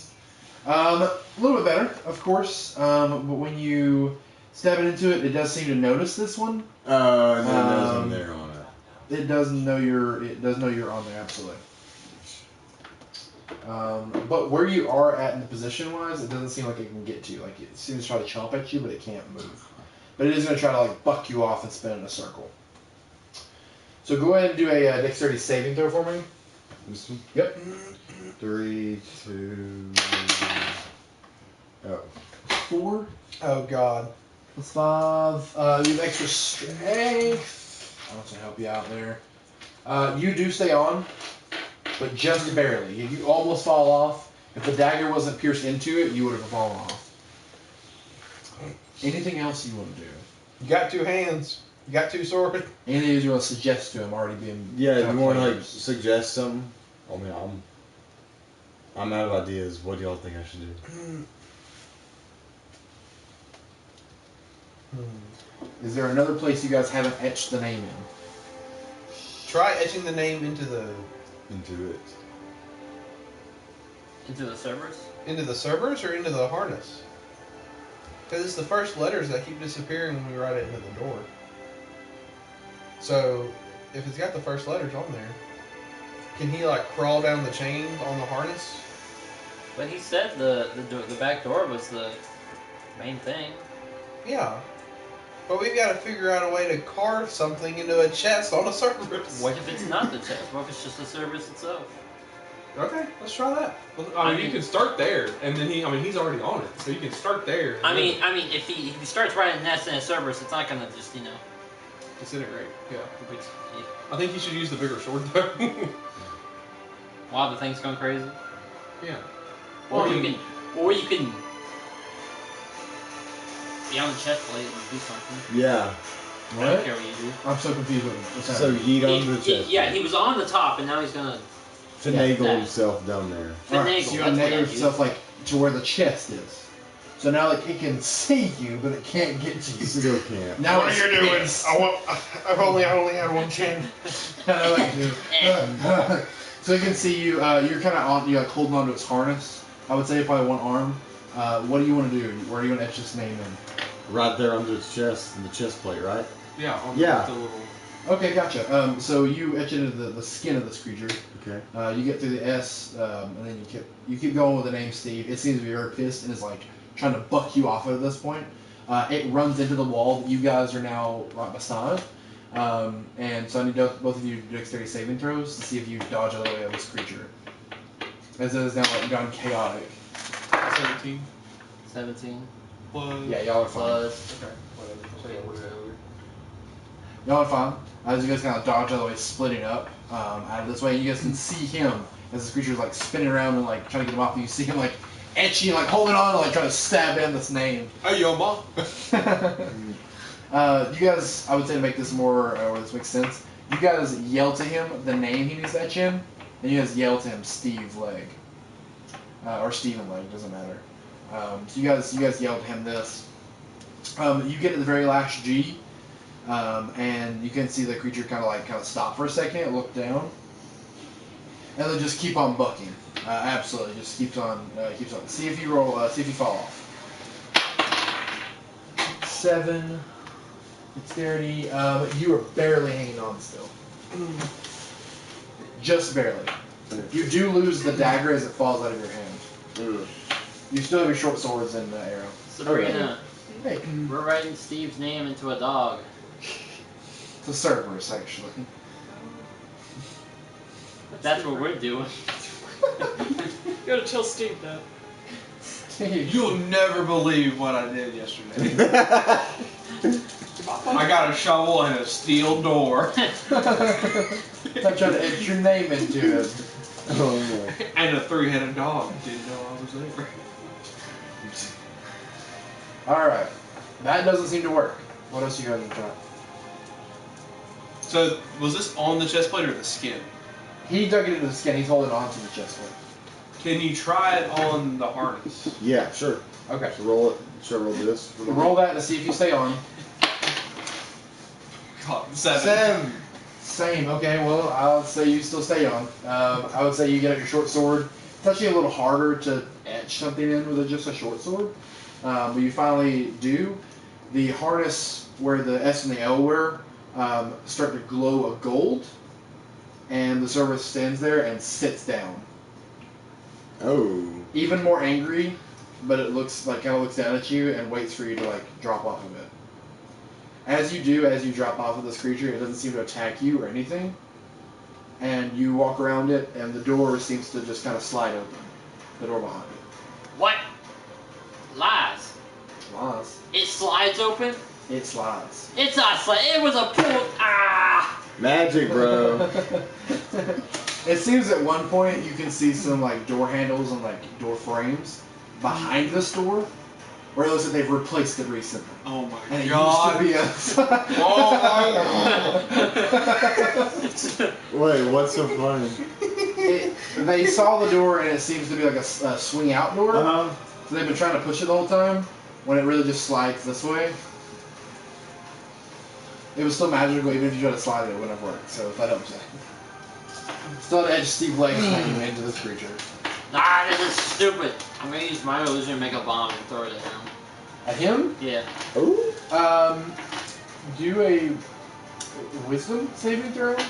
A little bit better, of course. But when you stab it into it, it does seem to notice this one. And then there's one there on it. It does know you're on there, absolutely. But where you are at in the position-wise, it doesn't seem like it can get to you. Like, it seems to try to chomp at you, but it can't move. But it is going to try to like buck you off and spin in a circle. So go ahead and do a dexterity saving throw for me. This one? Yep. 3, 2. Oh. 4 Oh God. plus 5. You have extra strength. I want to help you out there. You do stay on, but just barely. You almost fall off. If the dagger wasn't pierced into it, you would have fallen off. Anything else you want to do? You got 2 hands. You got 2 swords. Anything you want to suggest to him already being... Yeah, if you want to like players? suggest something. I mean, I'm out of ideas. What do y'all think I should do? Is there another place you guys haven't etched the name in? Try etching the name into the Into it. Into the servers? into the servers or into the harness. Because it's the first letters that keep disappearing when we write it into the door. So, if it's got the first letters on there, can he like crawl down the chain on the harness? But he said the back door was the main thing. Yeah. But we've got to figure out a way to carve something into a chest on a Cerberus. What if it's not the chest? What if it's just the Cerberus itself? Okay, let's try that. I mean, you can start there, and then he's already on it, so you can start there. and I then mean, if he starts writing nest in a Cerberus, it's not gonna just disintegrate. Yeah, it's, I think he should use the bigger sword though. while the thing's going crazy. Yeah. Or you can be on the chest plate and do something. Yeah. I don't care what you do. I'm so confused with what's So happening. yeet onto the chest. Yeah, he was on the top, and now he's gonna finagle that. himself down there. Alright, so finagle. you That's what enable I do. yourself like to where the chest is. So now like it can see you, but it can't get to you. Still can't. Now What are it's you doing? pissed. I only had 1 chin. I like to. So it can see you. You're kind of on. You're like holding onto its harness. I would say probably 1 arm. What do you want to do? Where do you want to etch this name in? Right there under its chest, in the chest plate, right? Yeah. On Yeah. The little. Okay, gotcha. So you etch it into the skin of this creature. Okay. You get through the S, and then you keep going with the name Steve. It seems to be very pissed and is like trying to buck you off at this point. It runs into the wall that you guys are now right beside. And so I need both of you to do dexterity saving throws to see if you dodge out of the way of this creature. As it is now like gone chaotic. 17 17 plus. Yeah, y'all are fine. plus. Okay. Whatever. Y'all are fine. As you guys kind of dodge out of the way, splitting up out of this way, you guys can see him as this creature is like spinning around and like trying to get him off. And you see him like etching, like holding on, like trying to stab in this name. Hey, yo, ma. You guys, I would say to make this more, where this makes sense, you guys yell to him the name he needs to etch in, and you guys yell to him Steve Leg. Or Steven Leg, doesn't matter. So you guys yell to him this. You get to the very last G, and you can see the creature kind of stop for a second, look down, and then just keep on bucking. Absolutely, just keeps on. See if you roll. See if you fall off. 7. Dexterity. You are barely hanging on still. Just barely. You do lose the dagger as it falls out of your hand. Ugh. You still have your short swords and the arrow. Sabrina, Hey, we're writing Steve's name into a dog. it's a Cerberus, actually. That's what we're doing. You gotta tell Steve that. You'll never believe what I did yesterday. I got a shovel and a steel door. I'm trying to etch your name into it. Oh no. And a 3-headed dog. Didn't know I was there. Alright. That doesn't seem to work. What else you guys want to try? So, was this on the chest plate or the skin? He dug it into the skin. He's holding on to the chest plate. Can you try it on the harness? Yeah, sure. Okay. So roll it. Should I roll this? Roll that to see if you stay on. God, 7. 7. Same. Okay, well, I'll say you still stay on. I would say you get out your short sword. It's actually a little harder to etch something in with just a short sword. But you finally do. The harness where the S and the L were start to glow a gold. And the Cerberus stands there and sits down. Oh. Even more angry, but it looks like kind of looks down at you and waits for you to like drop off of it. As you drop off of this creature, it doesn't seem to attack you or anything. and you walk around it, and the door seems to just kind of slide open. The door behind it. What? Lies. Lies. It slides open? It slides. It's not slide. It was a pull. Ah! Magic, bro. It seems at one point you can see some like door handles and like door frames behind this door, where it looks like they've replaced it recently. Oh my And it god. used to be a. Wait, what's so funny? They saw the door and it seems to be like a swing out door. Uh-huh. So they've been trying to push it the whole time, when it really just slides this way. It was still magical, even if you try to slide it, it wouldn't have worked. So if that helps you. Still had to edge Steve legs hanging into this creature. Ah, this is stupid. I'm gonna use my illusion to make a bomb and throw it at him. At him? Yeah. Ooh. Do a wisdom saving throw to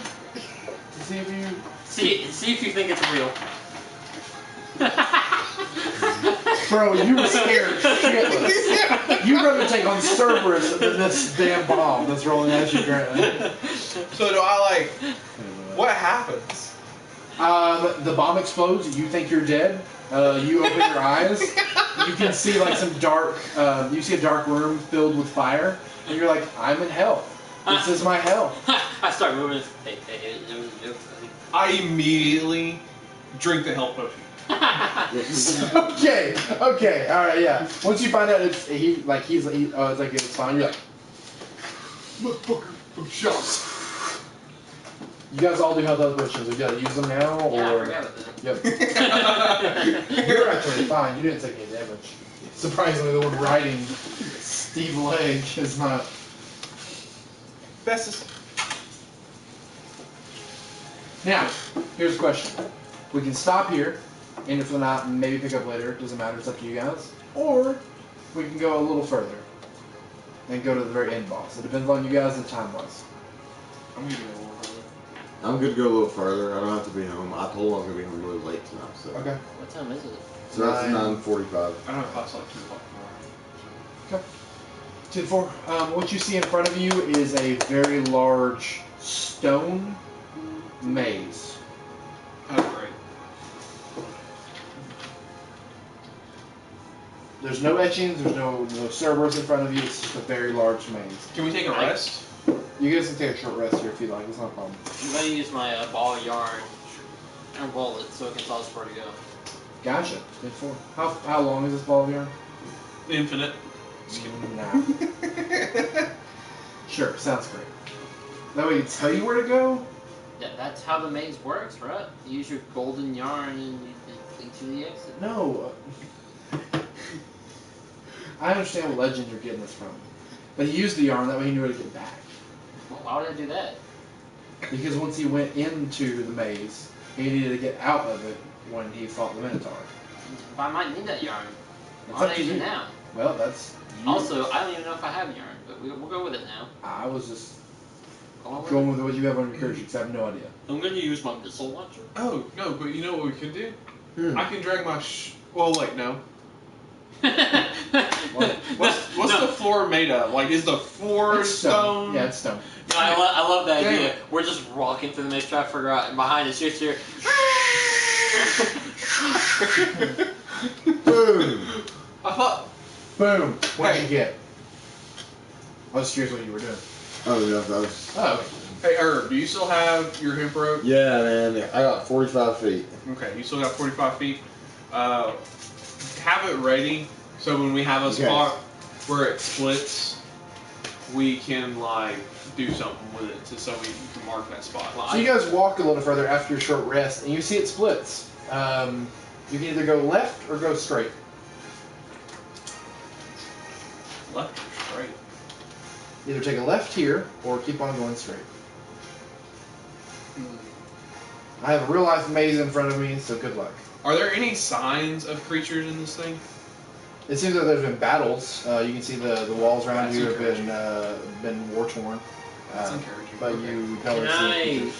see if you. See if you think it's real. Bro, you were scared shitless. You'd rather take on Cerberus than this damn bomb that's rolling at you currently. So do I like? What happens? The bomb explodes. You think you're dead. You open your eyes. You can see like some dark. You see a dark room filled with fire, and you're like, "I'm in hell. This is my hell." I start moving. Hey, Ah. I immediately drink the health potion. Okay, all right, yeah. Once you find out it's it's like it's fine. You're like, motherfucker, I'm shot. You guys all do health potions. You gotta use them now, or Yeah, I forgot about yep. You're actually fine. You didn't take any damage. Surprisingly, the one riding Steve Leg is not. Bestest. Now, here's a question. We can stop here, end it for the night, and maybe pick up later. Doesn't matter. It's up to you guys. Or we can go a little further and go to the very end boss. It depends on you guys and time-wise. I'm gonna go a little further. I'm good to go a little further. I don't have to be home. I told him I was gonna be home really late tonight. So. Okay. What time is it? So that's 9:45. 9:45. I don't have class like 2 o'clock tomorrow. 2 to 4. What you see in front of you is a very large stone maze. Oh, great. There's no etchings, there's no Cerberus in front of you, it's just a very large maze. Can we take a rest? You guys can take a short rest here if you like, it's not a problem. I'm gonna use my ball of yarn and roll it so it can tell us where to go. Gotcha. Good 4. How long is this ball of yarn? Infinite. Nah. Sure, sounds great. That way we can tell you where to go? Yeah, that's how the maze works, right? You use your golden yarn and you think to the exit. No. I understand what legend you're getting this from. But he used the yarn, that way he knew where to get back. Well, why would I do that? Because once he went into the maze, he needed to get out of it when he fought the Minotaur. But I might need that yarn. It's Why up would I to use you. it now? Well, that's you. Also, I don't even know if I have yarn, but we'll go with it now. I was just Go on with going it. with what you have on your character because I have no idea. I'm gonna use my missile launcher. Oh, no, but you know what we could do? Hmm. I can drag my well, like, no. What's No. the floor made of? Like, is the floor It's stone? Yeah, it's stone. No, I love that Damn idea. it. We're just walking through the maze trying to figure out, and behind us, you're here. Boom. I thought. Boom. What did Hey. you get? I was curious what you were doing. Oh, yeah, that was. Oh, Hey, Herb, do you still have your hemp rope? Yeah, man. I got 45 feet. Okay, you still got 45 feet. Have it ready so when we have a Okay. spot where it splits, we can like do something with it so we can mark that spot. so you guys walk a little further after your short rest, and you see it splits. You can either go left or go straight. Left or straight? Either take a left here or keep on going straight. I have a real life maze in front of me, so good luck. Are there any signs of creatures in this thing? It seems that there's been battles. You can see the walls around That's you have encouraging. been war torn. That's encouraging. But Okay. you don't Can see I- creatures.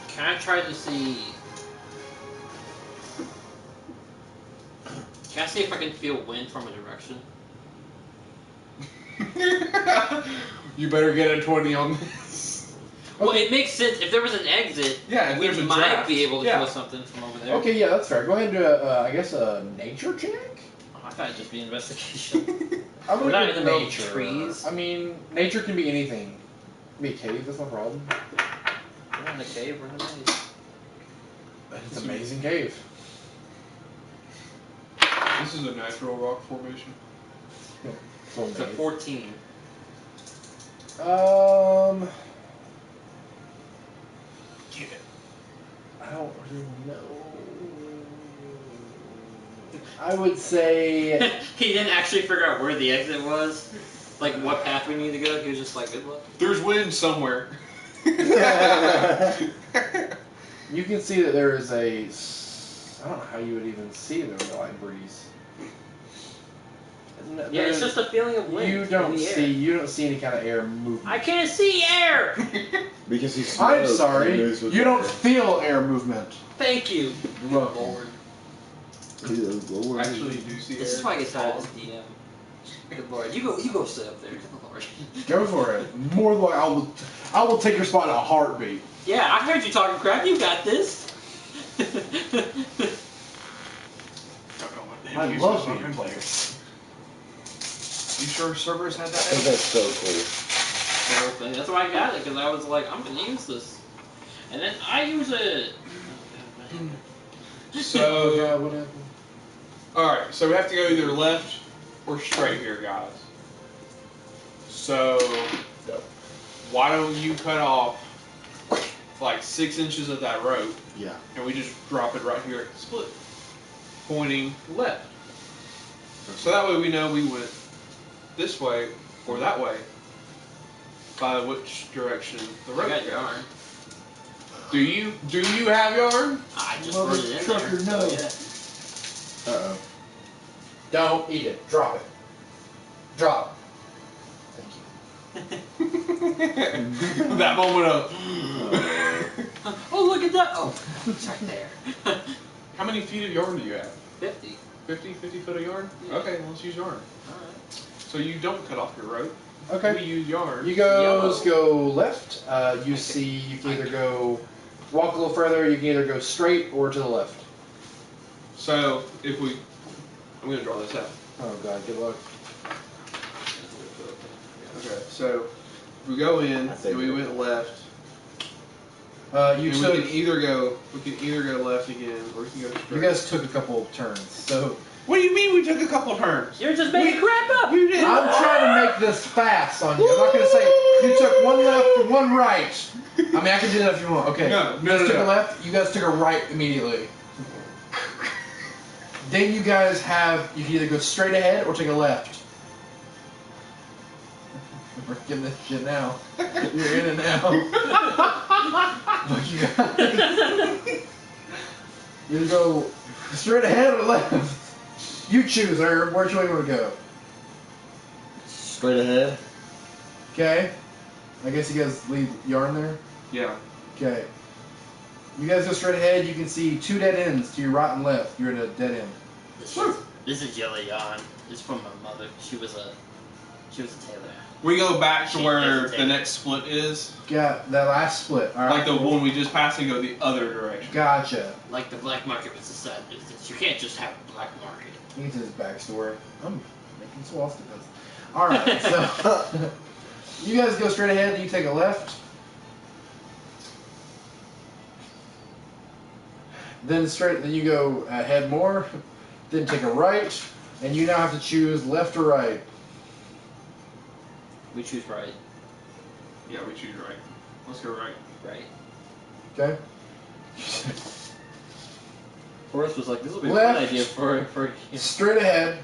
Can I try to see? Can I see if I can feel wind from a direction? You better get a 20 on this. Well, it makes sense. If there was an exit, Yeah, if we there's a might draft. be able to Yeah. kill something from over there. Okay, yeah, that's fair. Go ahead and do a, I guess a nature check. Oh, I thought it'd just be investigation. I'm We're not gonna in go the middle of trees. I mean, nature can be anything. It can be a cave. That's no problem. We're in a cave. We're in a maze. It's an amazing cave. This is a natural rock formation. So It's a maze. 14. Get it. I don't really know. I would say He didn't actually figure out where the exit was. Like what path we need to go. He was just like, good luck. There's wind somewhere. you can see that there is a. I don't know how you would even see the light breeze. Yeah, it's just a feeling of wind. You in don't the air. see. You don't see any kind of air movement. I can't see air. Because he's I'm smoked, sorry. he moves with You the don't air. feel air movement. Thank you. You're welcome. Lord. Lord. Actually, you do see This is air. why I get tired of this DM. Good lord, you go sit up there. Good lord. Go for it. More than I will take your spot in a heartbeat. Yeah, I heard you talking crap. You got this. I love beating players. You sure Cerberus had I that? think that's so cool. That's why I got it, because I was like, I'm gonna use this. And then I use it. So, Yeah, what happened? alright, so we have to go either left or straight here, guys. So, why don't you cut off like 6 inches of that rope Yeah. and we just drop it right here at the split, pointing left. So that way we know we went this way or that way by which direction the I rope got goes. yarn. Do you have yarn? I just Mother put it in there. trucker, no. Yeah. Uh-oh. Don't eat it. Drop it. Drop. Thank you. That moment of. Oh, look at that! Oh, it's right there. How many feet of yarn do you have? 50. 50 foot of yarn? Yeah. Okay, let's use yarn. Alright. So you don't cut off your rope. We Okay. use yarn. You guys go left. You see. You can either go walk a little further. You can either go straight or to the left. So if we, I'm gonna draw this out. Oh God. Good luck. Okay. So if we go in I say and we go went left, You and took. we can either go left again, or we can go straight. You guys took a couple of turns. So What do you mean we took a couple turns? You're just making crap up! You did. I'm trying to make this fast on you. I'm not gonna say you took one left and one right. I mean, I can do that if you want. Okay. No, You guys no, took no. a left. You guys took a right immediately. Then you guys have. You can either go straight ahead or take a left. We're getting this shit now. You're in it now. But you guys. You either go straight ahead or left. You choose, Herb. Which way you want to go? Straight ahead. Okay. I guess you guys leave yarn there. Yeah. Okay. You guys go straight ahead. You can see 2 dead ends to your right and left. You're at a dead end. This is yellow yarn. It's from my mother. She was a tailor. We go back to She where hesitated. the next split is, Got that last split. All right. like the one we just passed, and go the other direction. Gotcha. Like the black market was a side business. You can't just have a black market. Into his backstory. I'm making swastikas. All right. So you guys go straight ahead. And you take a left. Then straight. Then you go ahead more. Then take a right. And you now have to choose left or right. We choose right. Yeah, we choose right. Let's go right. Right. Okay. Forrest was like, this will be a Left. fun idea for Straight ahead,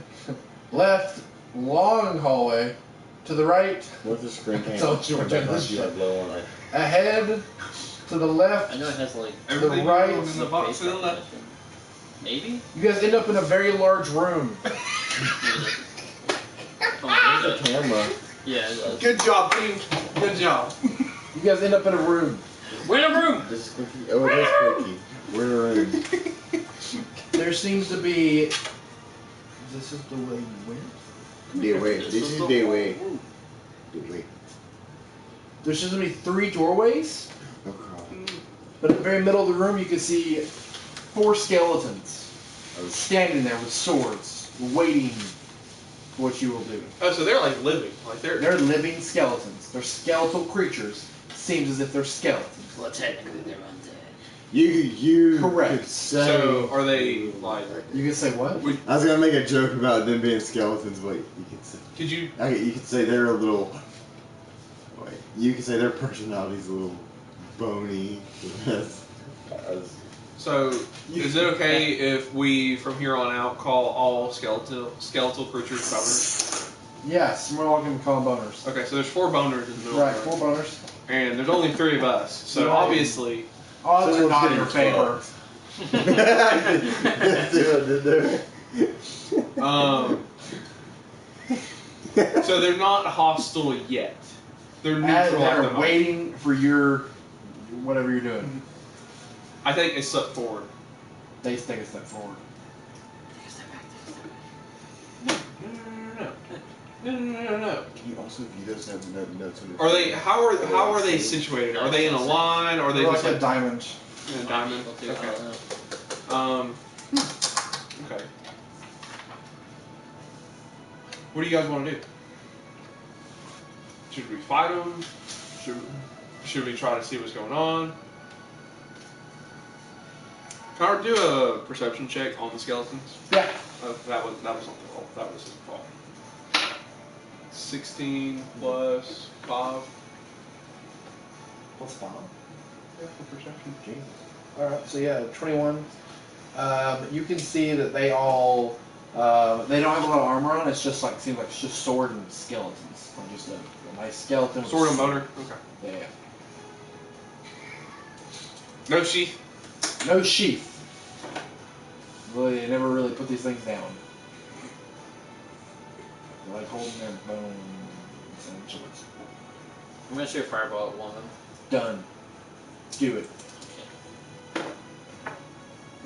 left, long hallway, to the right, What's the screen cam? Told you we're doing this You shit. have low on it. ahead, to the left. I know it has like Everything right, goes in the box to the left. Maybe? You guys end up in a very large room. Oh, The camera. yeah, it does. Good job, team. Good job. You guys end up in a room. We're in a room! This is quickie. Oh, it is quickie. We're in a room. There seems to be. This is the way you went. Day way. This is day way. Day way. There's just gonna be 3 doorways, Oh, God. but in the very middle of the room, you can see 4 skeletons Oh, standing there with swords, waiting for what you will do. Oh, so they're like living. Like They're living skeletons. They're skeletal creatures. Seems as if they're skeletons. Well, technically they're undead. You Correct. could say. So are they like? You can say what? I was gonna make a joke about them being skeletons. Wait, you could say. Could you? You could say they're a little. Wait, you could say their personality's a little bony. So is it okay if we from here on out call all skeletal creatures boners? Yes, we're all gonna call them boners. Okay, so there's 4 boners in the middle. Right, of the 4 room. boners. And there's only 3 of us. So Right. obviously, Odds So are not in it's your getting favor. Let's do it. so they're not hostile yet. They're neutral at the They're moment. waiting for your whatever you're doing. I take a step forward. They take a step forward. No. Can you also view those notes? Are they? How are they situated? Are they in a line? Or are they They're just like a like diamond. in a diamond? I don't Okay. know. Okay. What do you guys want to do? Should we fight them? Should we try to see what's going on? Can I do a perception check on the skeletons? Yeah. That was not the roll. That was his fault. 16 plus 5. Plus 5. Yeah, for perception. Jesus. Alright, so yeah, 21. You can see that they all, they don't have a lot of armor on, it's just like, seems like it's just sword and skeletons. Like just a nice skeleton. with Sword and boner. Okay. Yeah. No sheath. No sheath. Well, they never really put these things down. They're like holding their bones and swords. I'm gonna shoot a fireball at one of them. Done. Do it.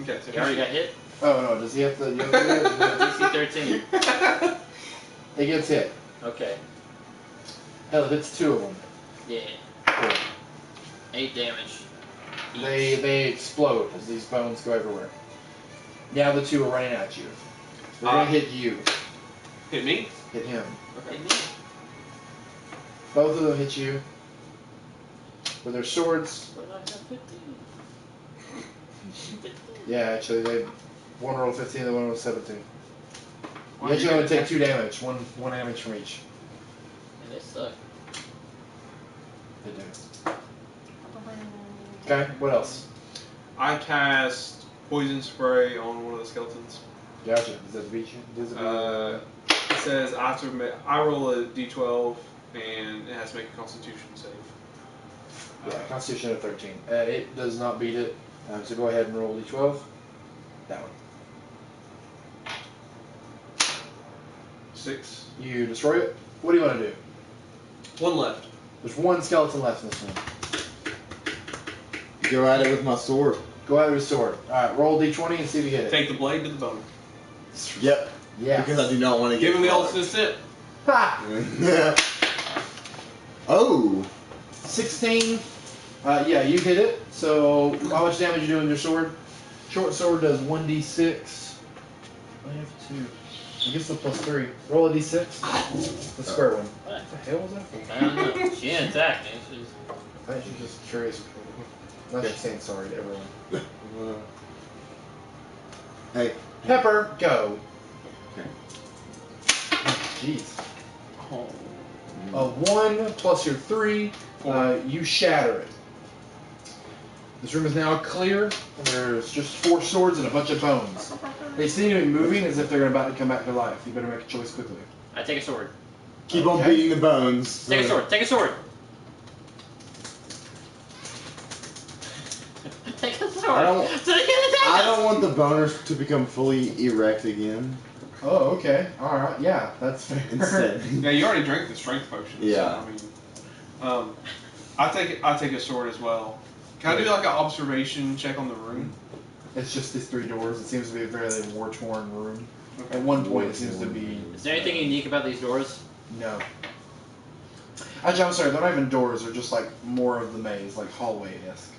Okay, so You already got hit? Oh no, does he have to? You have to do it? DC 13. It gets hit. Okay. Hell, it hits 2 of them. Yeah. Cool. 8 damage. Each. They explode as these bones go everywhere. Now the 2 are running at you. They're gonna hit you. hit me. Hit him. Okay. Hit me. Both of them hit you. With their swords. But I have 15. 15. Yeah, actually, they one rolled 15, the one rolled 17. You Wow, actually you're only good. take 2 damage. One damage from each. And they suck. They do. Okay, what else? I cast poison spray on one of the skeletons. Gotcha. Does that beat you? Does it beat you? It says I roll a d12 and it has to make a Constitution save. Yeah, Constitution of 13. It does not beat it. So go ahead and roll d12. That one. 6. You destroy it. What do you want to do? 1 left. There's 1 skeleton left in this one. Go at it with my sword. Go out with a sword. Alright, roll d20 and see if you hit it. Take the blade to the bone. Yep. Yeah. Because I do not want to Give get him the caught. ultimate sip. Ha! Oh. 16. Yeah, you hit it. So how much damage you do with your sword? Short sword does 1d6. I have 2. I guess the plus 3. Roll a d6. The square one. What? What the hell was that for? I don't know. She didn't attack me. She's... I think she's just curious. Not just saying sorry to everyone. Hey. Pepper, go. Okay. Jeez. Oh. A 1 plus your 3, you shatter it. This room is now clear. There's just 4 swords and a bunch of bones. They seem to be moving as if they're about to come back to life. You better make a choice quickly. I take a sword. Keep on Okay. beating the bones. Take a sword. Take a sword. Take a sword. I don't- So they can attack I us. don't want the boners to become fully erect again. Oh, okay. Alright, yeah, that's fair. Instead. Yeah, you already drank the strength potion. Yeah. So, I mean, I take a sword as well. Can I do like an observation check on the room? It's just these 3 doors. It seems to be a fairly war-torn room. At one point, it seems to be... Is there anything unique about these doors? No. Actually, I'm sorry, they're not even doors, they're just like more of the maze, like hallway-esque.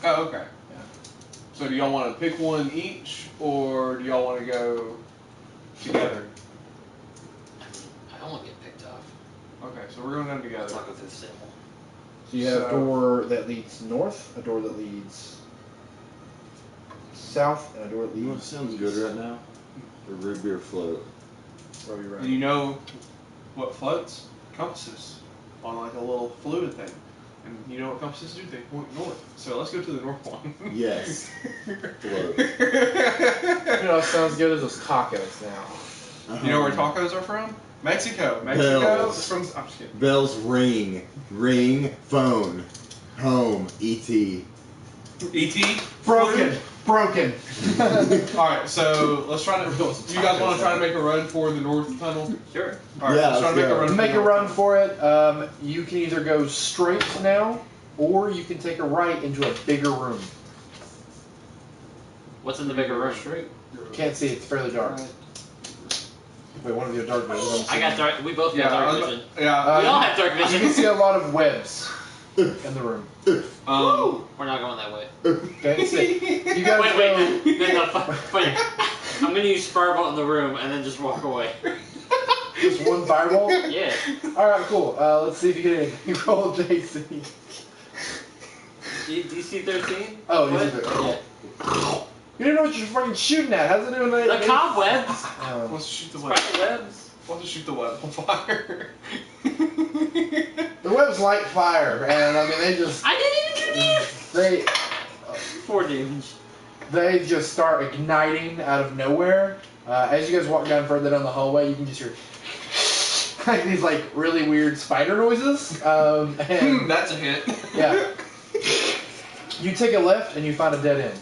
Oh, okay. Yeah. So do y'all want to pick one each, or do y'all want to go together? I don't want to get picked off. Okay, so we're going down together. Let's not go through the symbol. So you have a So- door that leads north, a door that leads south, and a door that You know what leads sounds east. good right now? A root beer float. Where we And you know what floats? Compasses on like a little fluid thing. And you know what compasses do? They point north. So let's go to the north one. Yes. Float. You know what sounds good as those tacos now. You know where tacos are from? Mexico. Mexico Bells. is from. I'm just kidding. Bells ring. Ring. Phone. Home. E.T. E.T. Broken! Broken! Alright, so let's try to. You guys want to try to make a run for the north tunnel? Sure. Alright, Yeah, let's try to let's make a go. run. Make for a the run north for it. You can either go straight now, or you can take a right into a bigger room. What's in the bigger room? Straight. Can't see, it's fairly dark. Wait, one of you have dark vision. I got dark. We both Yeah, got I dark was- vision. yeah. We all have dark You can vision. see a lot of webs in the room. We're not going that way. Okay, so you guys Wait, go no, wait. I'm gonna use Firebolt in the room and then just walk away. just one fireball. Yeah. Alright, cool. Let's see if you get anything. Roll JC. DC 13? Oh, What? DC 13. Yeah. You didn't know what you're fucking shooting at. How's it doing that? The cobwebs. Let's shoot the web. Spider webs. Let's shoot the web on fire. The webs light fire, and I mean they just I didn't even get they it. 4 damage. they just start igniting out of nowhere. As you guys walk down further down the hallway, you can just hear like these like really weird spider noises. And That's a hit. yeah, you take a left and you find a dead end.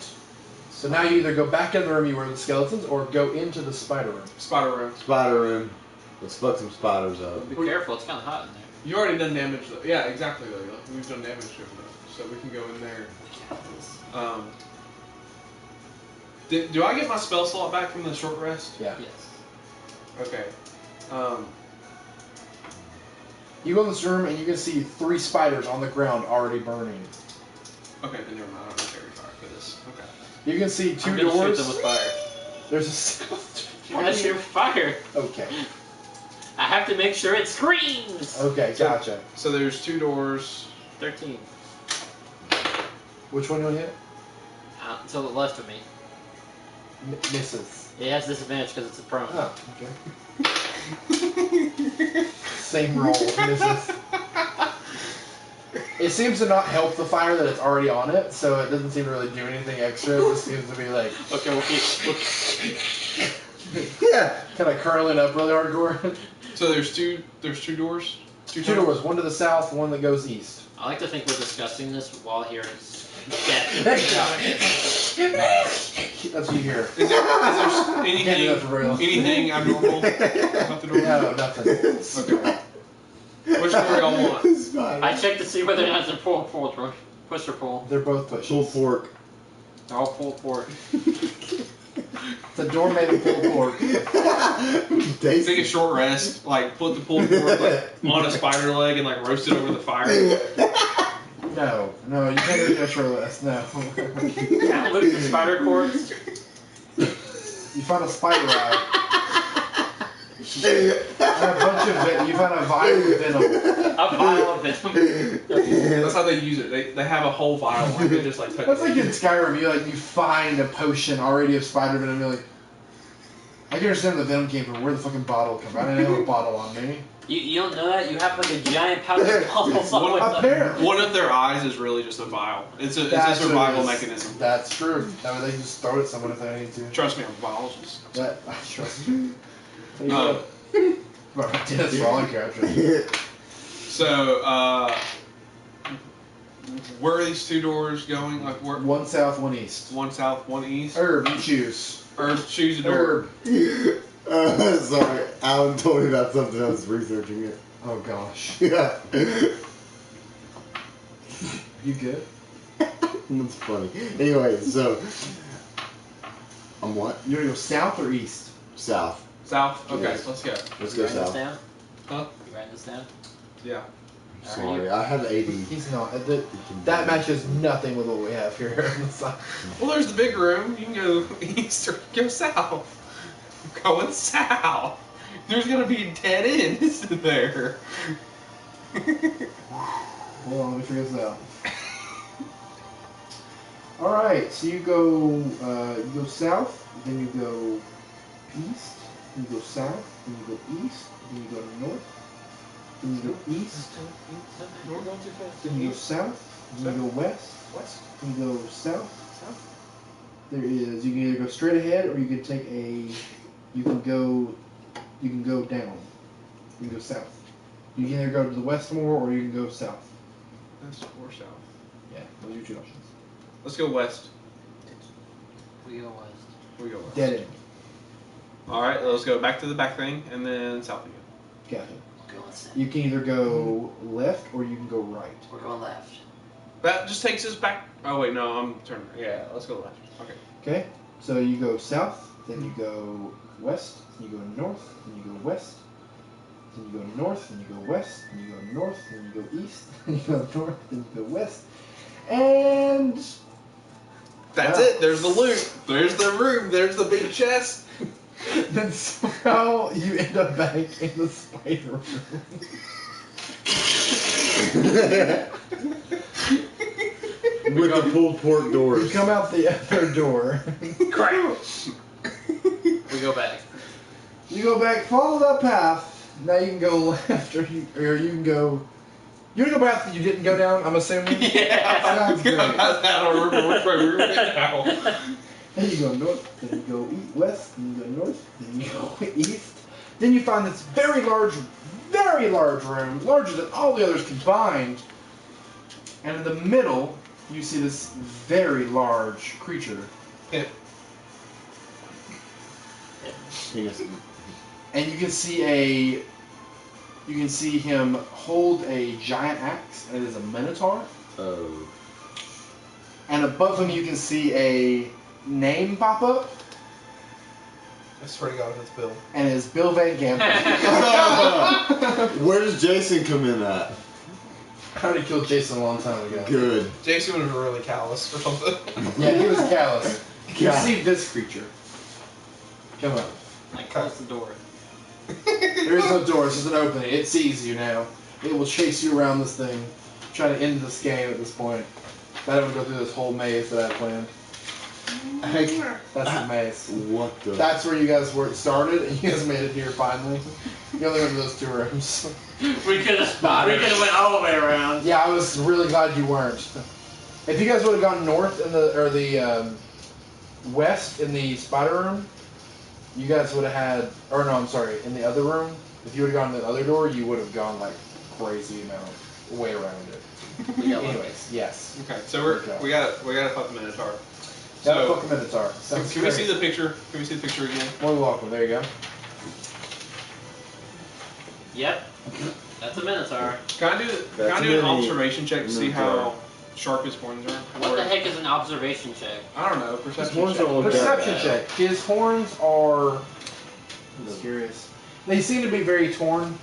So now you either go back in the room you were with the skeletons, or go into the spider room. Spider room. Spider room. Let's fuck some spiders up. Be careful, it's kind of hot in there. You already done damage though. Yeah, exactly though. We've done damage to them, so we can go in there. Do I get my spell slot back from the short rest? Yeah. Yes. Okay. You go in this room and you can see 3 spiders on the ground already burning. Okay, then never mind. I don't carry fire for this. Okay. You can see 2 I'm gonna doors. shoot them with fire. There's a Let's shoot fire. Okay. I have to make sure it screams. Okay, gotcha. So there's 2 doors. 13. Which one do you want to hit? To the left of me. Misses. It has disadvantage because it's a prone. Oh, okay. Same roll, misses. It seems to not help the fire that it's already on it, so it doesn't seem to really do anything extra. It just seems to be like Okay, we'll keep. Yeah. kind of curling up really hardcore. So there's two doors. 2 tunnels? doors, one to the south, one that goes east. I like to think we're discussing this while hearing death. That's what you hear. Is there Can't do anything that for very long. anything abnormal about the door? No, nothing. Okay. Which door y'all want? It's fine. I checked to see whether or not they're push or pull. They're both pushes. Full fork. They're all pull fork. It's a door made of pulled pork. Take a short rest, like put the pulled pork like, on a spider leg and like roast it over the fire. No, you can't do that short rest. No. Can't loot the spider corpse. You find a spider eye. And a bunch of you find a vial of venom. A vial of venom. That's how they use it. They have a whole vial. Like they just like touch That's like it. in Skyrim. You find a potion already of spider venom. You're like, I can understand the venom came from. Where the fucking bottle come from? I didn't have a bottle on me. You don't know that? You have like a giant pouch of bottles on with them. Apparently. One of their eyes is really just a vial. It's a That's what it survival is. mechanism. That's true. That way they can just throw it at someone if they need to. Trust me, I'm a biologist. That I trust you. There you Uh, go. Dennis Rolling character. So, where are these 2 doors going? Like where? One south, one east. One south, one east. Herb, you choose. Or choose a door. Herb. Sorry, Alan told me about something. I was researching it. Oh gosh. Yeah. You good? That's funny. Anyway, so I'm what? You wanna go south or east? South. South. Okay, Yes. let's go. Let's You go writing this south. down? Huh? You writing this down? Yeah. Sorry, I have AD. He's not. That matches nothing with what we have here on the side. Well, there's the big room. You can go east or go south. I'm going south. There's gonna be a dead end, isn't there? Hold on, let me figure this out. Alright, so you go south, then you go east, then you go south, then you go east, then you go north, then you go east, We're going too fast. then you go south, then you go west, then you go south. There is, you can either go straight ahead or you can take you can go down. You can go south. You can either go to the west more or you can go south. West or south? Yeah, those are your two options. Let's go west. We go west. We go west. Dead end. Alright, let's go back to the back thing and then south again. Gotcha. We'll go west. You can either go left or you can go right. We're going left. That just takes us back. Oh, wait, no, I'm turning. Yeah, let's go left. Okay. Okay? So you go south, then you go west, then you go north, then you go west, then you go north, then you go west, then you go north, then you go east, then you go north, then you go west. And That's Wow. it. There's the loot. There's the room. There's the big chest. then somehow you end up back in the spider room. With the pulled pork You doors. come out the other door. Crap. We go back. You go back, follow that path. Now you can go left, or you can go. You want to go path that you didn't go down? I'm assuming. Yeah. Sounds great. I don't remember which way we were going now. Then you go north, then you go west, then you go north, then you go east. Then you find this very large room, larger than all the others combined. And in the middle, you see this very large creature. Penis. And you can see him hold a giant axe, and it is a minotaur. Oh. And above him, you can see a name pop up, I swear to God, it's Bill. and it's Bill Van Gandhi. Where does Jason come in at? I already killed Jason a long time ago. Good. Jason was really callous or something. Yeah, he was callous. You God. see this creature. Come on. Like, close the door. There is no door, it's just an opening. It sees you now. It will chase you around this thing. Try to end this game at this point. I don't go through this whole maze that I planned. That's the maze. What the? That's where you guys started, and you guys made it here finally. You only went to those two rooms. We could have went all the way around. Yeah, I was really glad you weren't. If you guys would have gone north in the west in the spider room, you guys would have had, or no, I'm sorry, in the other room. If you would have gone to the other door, you would have gone like crazy amount way around it. We got lucky. Anyways, yes. Okay, so Okay. we got to fuck the Minotaur. That So fucking Minotaur. Sounds can we great. see the picture? Can we see the picture again? More than welcome. There you go. Yep. That's a Minotaur. Can I do That's an mini observation check to see Minotaur. how sharp his horns are? What Or- the heck is an observation check? I don't know. His Perception horns check. don't look that Perception bad. check. His horns are. I'm just curious. They seem to be very torn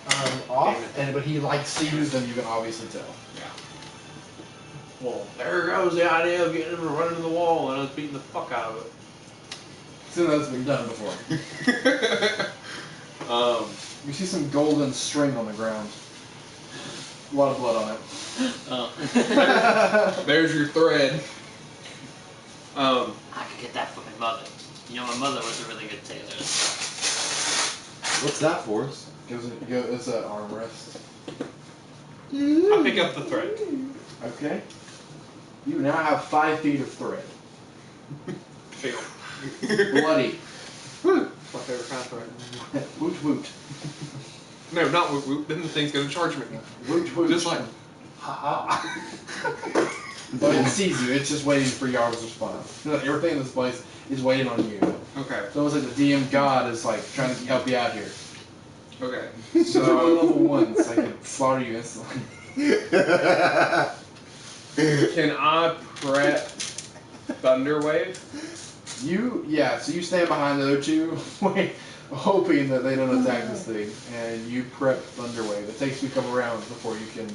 off, but he sees them. You can obviously tell. Well, there goes the idea of getting him to run into the wall and us beating the fuck out of So that's been done before. it. You see some golden string on the ground. A lot of blood on it. Oh. There's your thread. I could get that from my mother. You know, my mother was a really good tailor. What's that for us? It's an arm rest. I pick up the thread. Okay. You now have 5 feet of thread. Bloody. My favorite kind of thread. Woot woot. No, not whoop whoop. Then the thing's gonna charge me. Woot woot. Just like, Ha ha. But it sees you. It's just waiting for Yar's response. Everything in this place is waiting on you. okay, It's almost like the DM god is like trying to help you out here. okay. So So, level 1, so I can slaughter you instantly. can I prep Thunderwave? So you stand behind the other two, hoping that they don't attack this thing, and you prep Thunderwave. It takes you a couple rounds before you can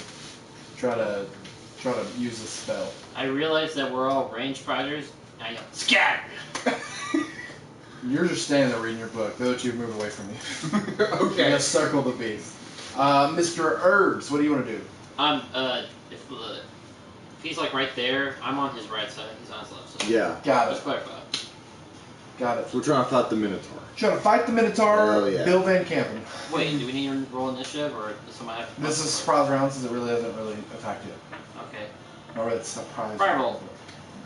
try to use the spell. I realize that we're all range fighters. I yell, scatter! You're just standing there reading your book. The other two move away from you. Okay. Just circle the beast. Mr. Herbs, what do you want to do? If he's like right there, I'm on his right side. He's on his left side. Yeah. Got Just it. clarify. Got it. So we're trying to fight the Minotaur. Trying to fight the Minotaur. Hell yeah. Bill Van Campen. Wait, do we need to roll initiative, or does somebody have to? This is surprise round since it really hasn't really attacked yet. Okay. Or it's surprise. Fireball.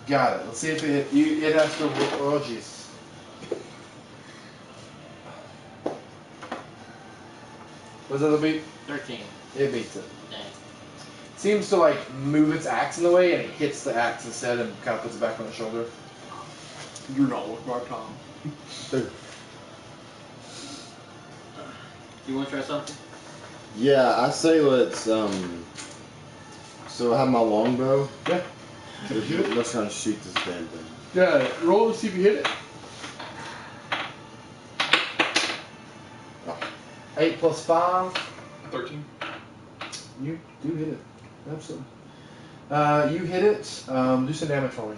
Got it. Let's see if it has to. Oh jeez. What's that beat? 13. It beats it. Dang. Seems to like move its axe in the way, and it hits the axe instead, and kind of puts it back on the shoulder. You're not with my Tom. You want to try something? Yeah, I say let's so I have my longbow. Yeah. Let's try to shoot this damn thing. Yeah. Roll to see if you hit it. 8 plus 5. 13. You do hit it. Absolutely. You hit it. Do some damage for me.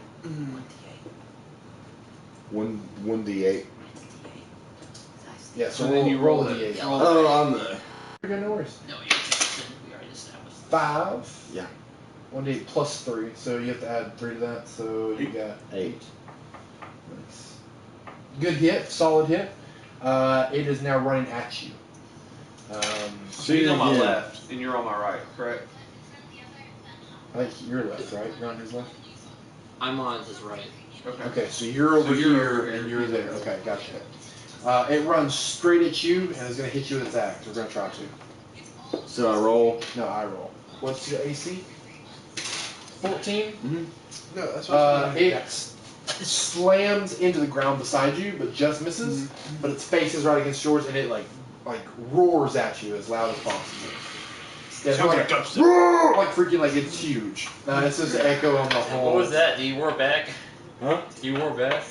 1d8. Yeah, so then you roll a it. d8. Oh, I'm there. Okay, no worries. No, you're Jackson. We already established. 5. Yeah. 1d8 plus 3, so you have to add 3 to that, so you got 8. Nice. Good hit, solid hit. It is now running at you. So he's on my Yeah. left, and you're on my right, correct? I think you're left, right? You're on his left? I'm on his right. Okay. Okay, so you're over you're here over here. and you're there. Okay, gotcha. It runs straight at you and is going to hit you with its axe. We're going to try to. So I roll. No, I roll. What's your AC? 14? Mm-hmm. No, that's what It slams into the ground beside you, but just misses. But its face is right against yours, and it like roars at you as loud as possible. Yeah, it's Sounds like, like dubstep. roar, like freaking like it's huge. It's just an echo on the whole. What was that? Do you war back? Huh? Do you war back?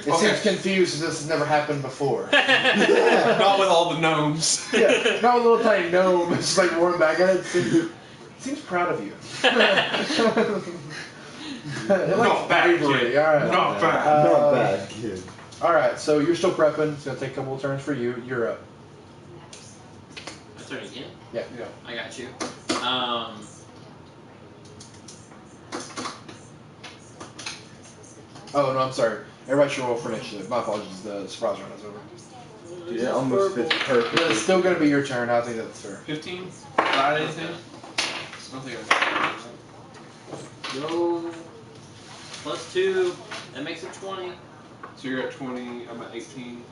It seems confused as this has never happened before. Not with all the gnomes. Yeah, not a little tiny gnome. It's just like roaring back at it. Seems proud of you. Not bad, bravery. kid. All right. Not bad. Not bad, kid. All right. So you're still prepping. It's gonna take a couple of turns for you. You're up. My turn again? Yeah. I got you. Oh no, I'm sorry. Everybody should roll for initiative. My apologies. The surprise round is over. Dude, it almost fits But perfectly. it's still gonna be your turn. I think that's fair. 15? Got anything? I don't think I Go. +2. That makes it 20. So you're at 20, I'm at 18.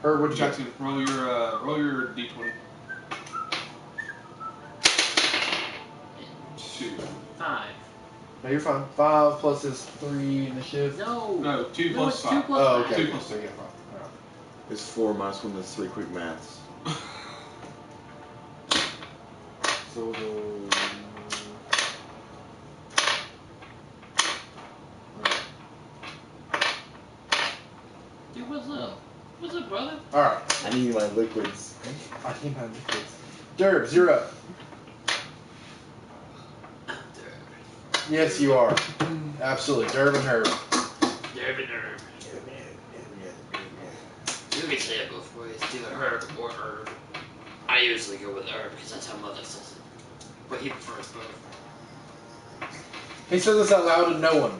Herb, what'd you get? Jackson, roll your d20. 2. 5. No, you're fine. 5 plus is 3 initiative. No. No, 2 No, plus it's 5. 2 plus Oh, 5. okay. 2 plus So yeah, fine. All right. It's 4 minus 1, that's 3 quick maths. So we'll go. Dude, what's up? What's up, brother? All right. I need my liquids. I think I'm kids. Derbs, you're up. Yes, you are. Absolutely. Derb and Herb. Derby Derb. You can say it both ways. It's either herb or herb. I usually go with herb because that's how mother says it. But he prefers both. He says this out loud to no one.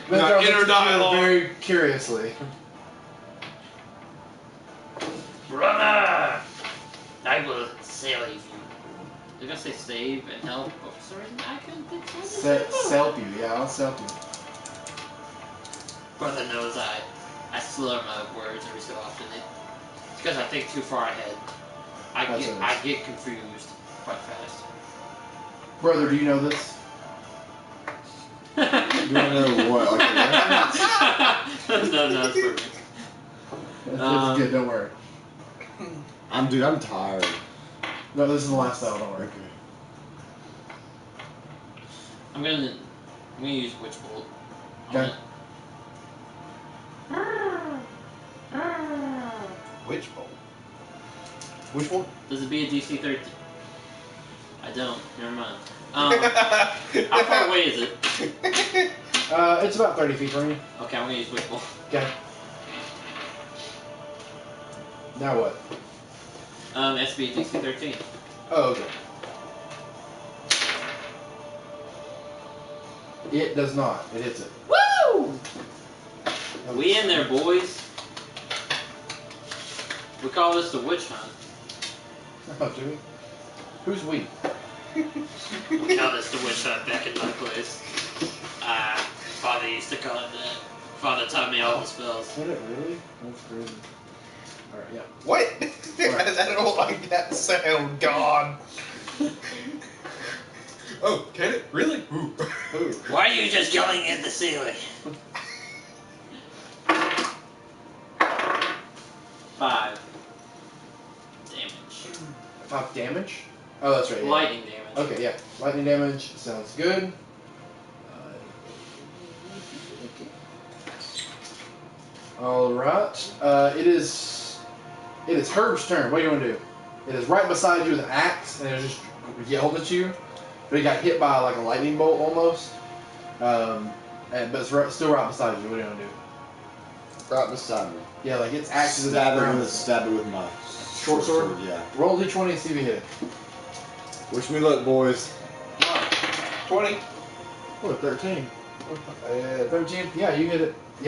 Not inner dialogue. Very curiously. Brother! I will save you. They're gonna say save and help, but for some reason I couldn't think so. Selp you, yeah, I'll selp you. Brother knows I slur my words every so often. It's because I think too far ahead. I get confused quite fast. Brother, do you know this? Do I know what? Like a reference? No, it's perfect. It's good, don't worry. I'm tired. No, this is the last level, don't worry. Okay. I'm gonna use Witch Bolt. I'm Okay. gonna- Witch bolt. Which one? Does it be a DC 13? I don't. Never mind. How far away is it? It's about 30 feet from you. Okay, I'm gonna use Witch Bolt. Okay. Now what? It has to be a DC 13. Oh, okay. It does not. It hits it. Woo! We in there, boys. We call this the witch hunt. Oh, do we? Who's we? We call this the witch hunt back in my place. Father used to call it that. Father taught me all the spells. Did it really? That's crazy. Alright, yeah. What? I don't like that sound, God. Oh, can it? Really? Ooh. Ooh. Why are you just yelling at the ceiling? 5 damage. 5 damage? Oh, that's right. Yeah. Lightning damage. Okay, yeah. Lightning damage sounds good. Alright. It is Herb's turn. What do you want to do? It is right beside you with an axe, and it just yelled at you. But he got hit by like a lightning bolt almost. But it's still right beside you. What do you want to do? Right beside me. Yeah, like it's axes. Stab it with my Short sword? Yeah. Roll d20 and see if you hit it. Wish me luck, boys. 20. Oh, 13. 13. 13? Yeah, you hit it.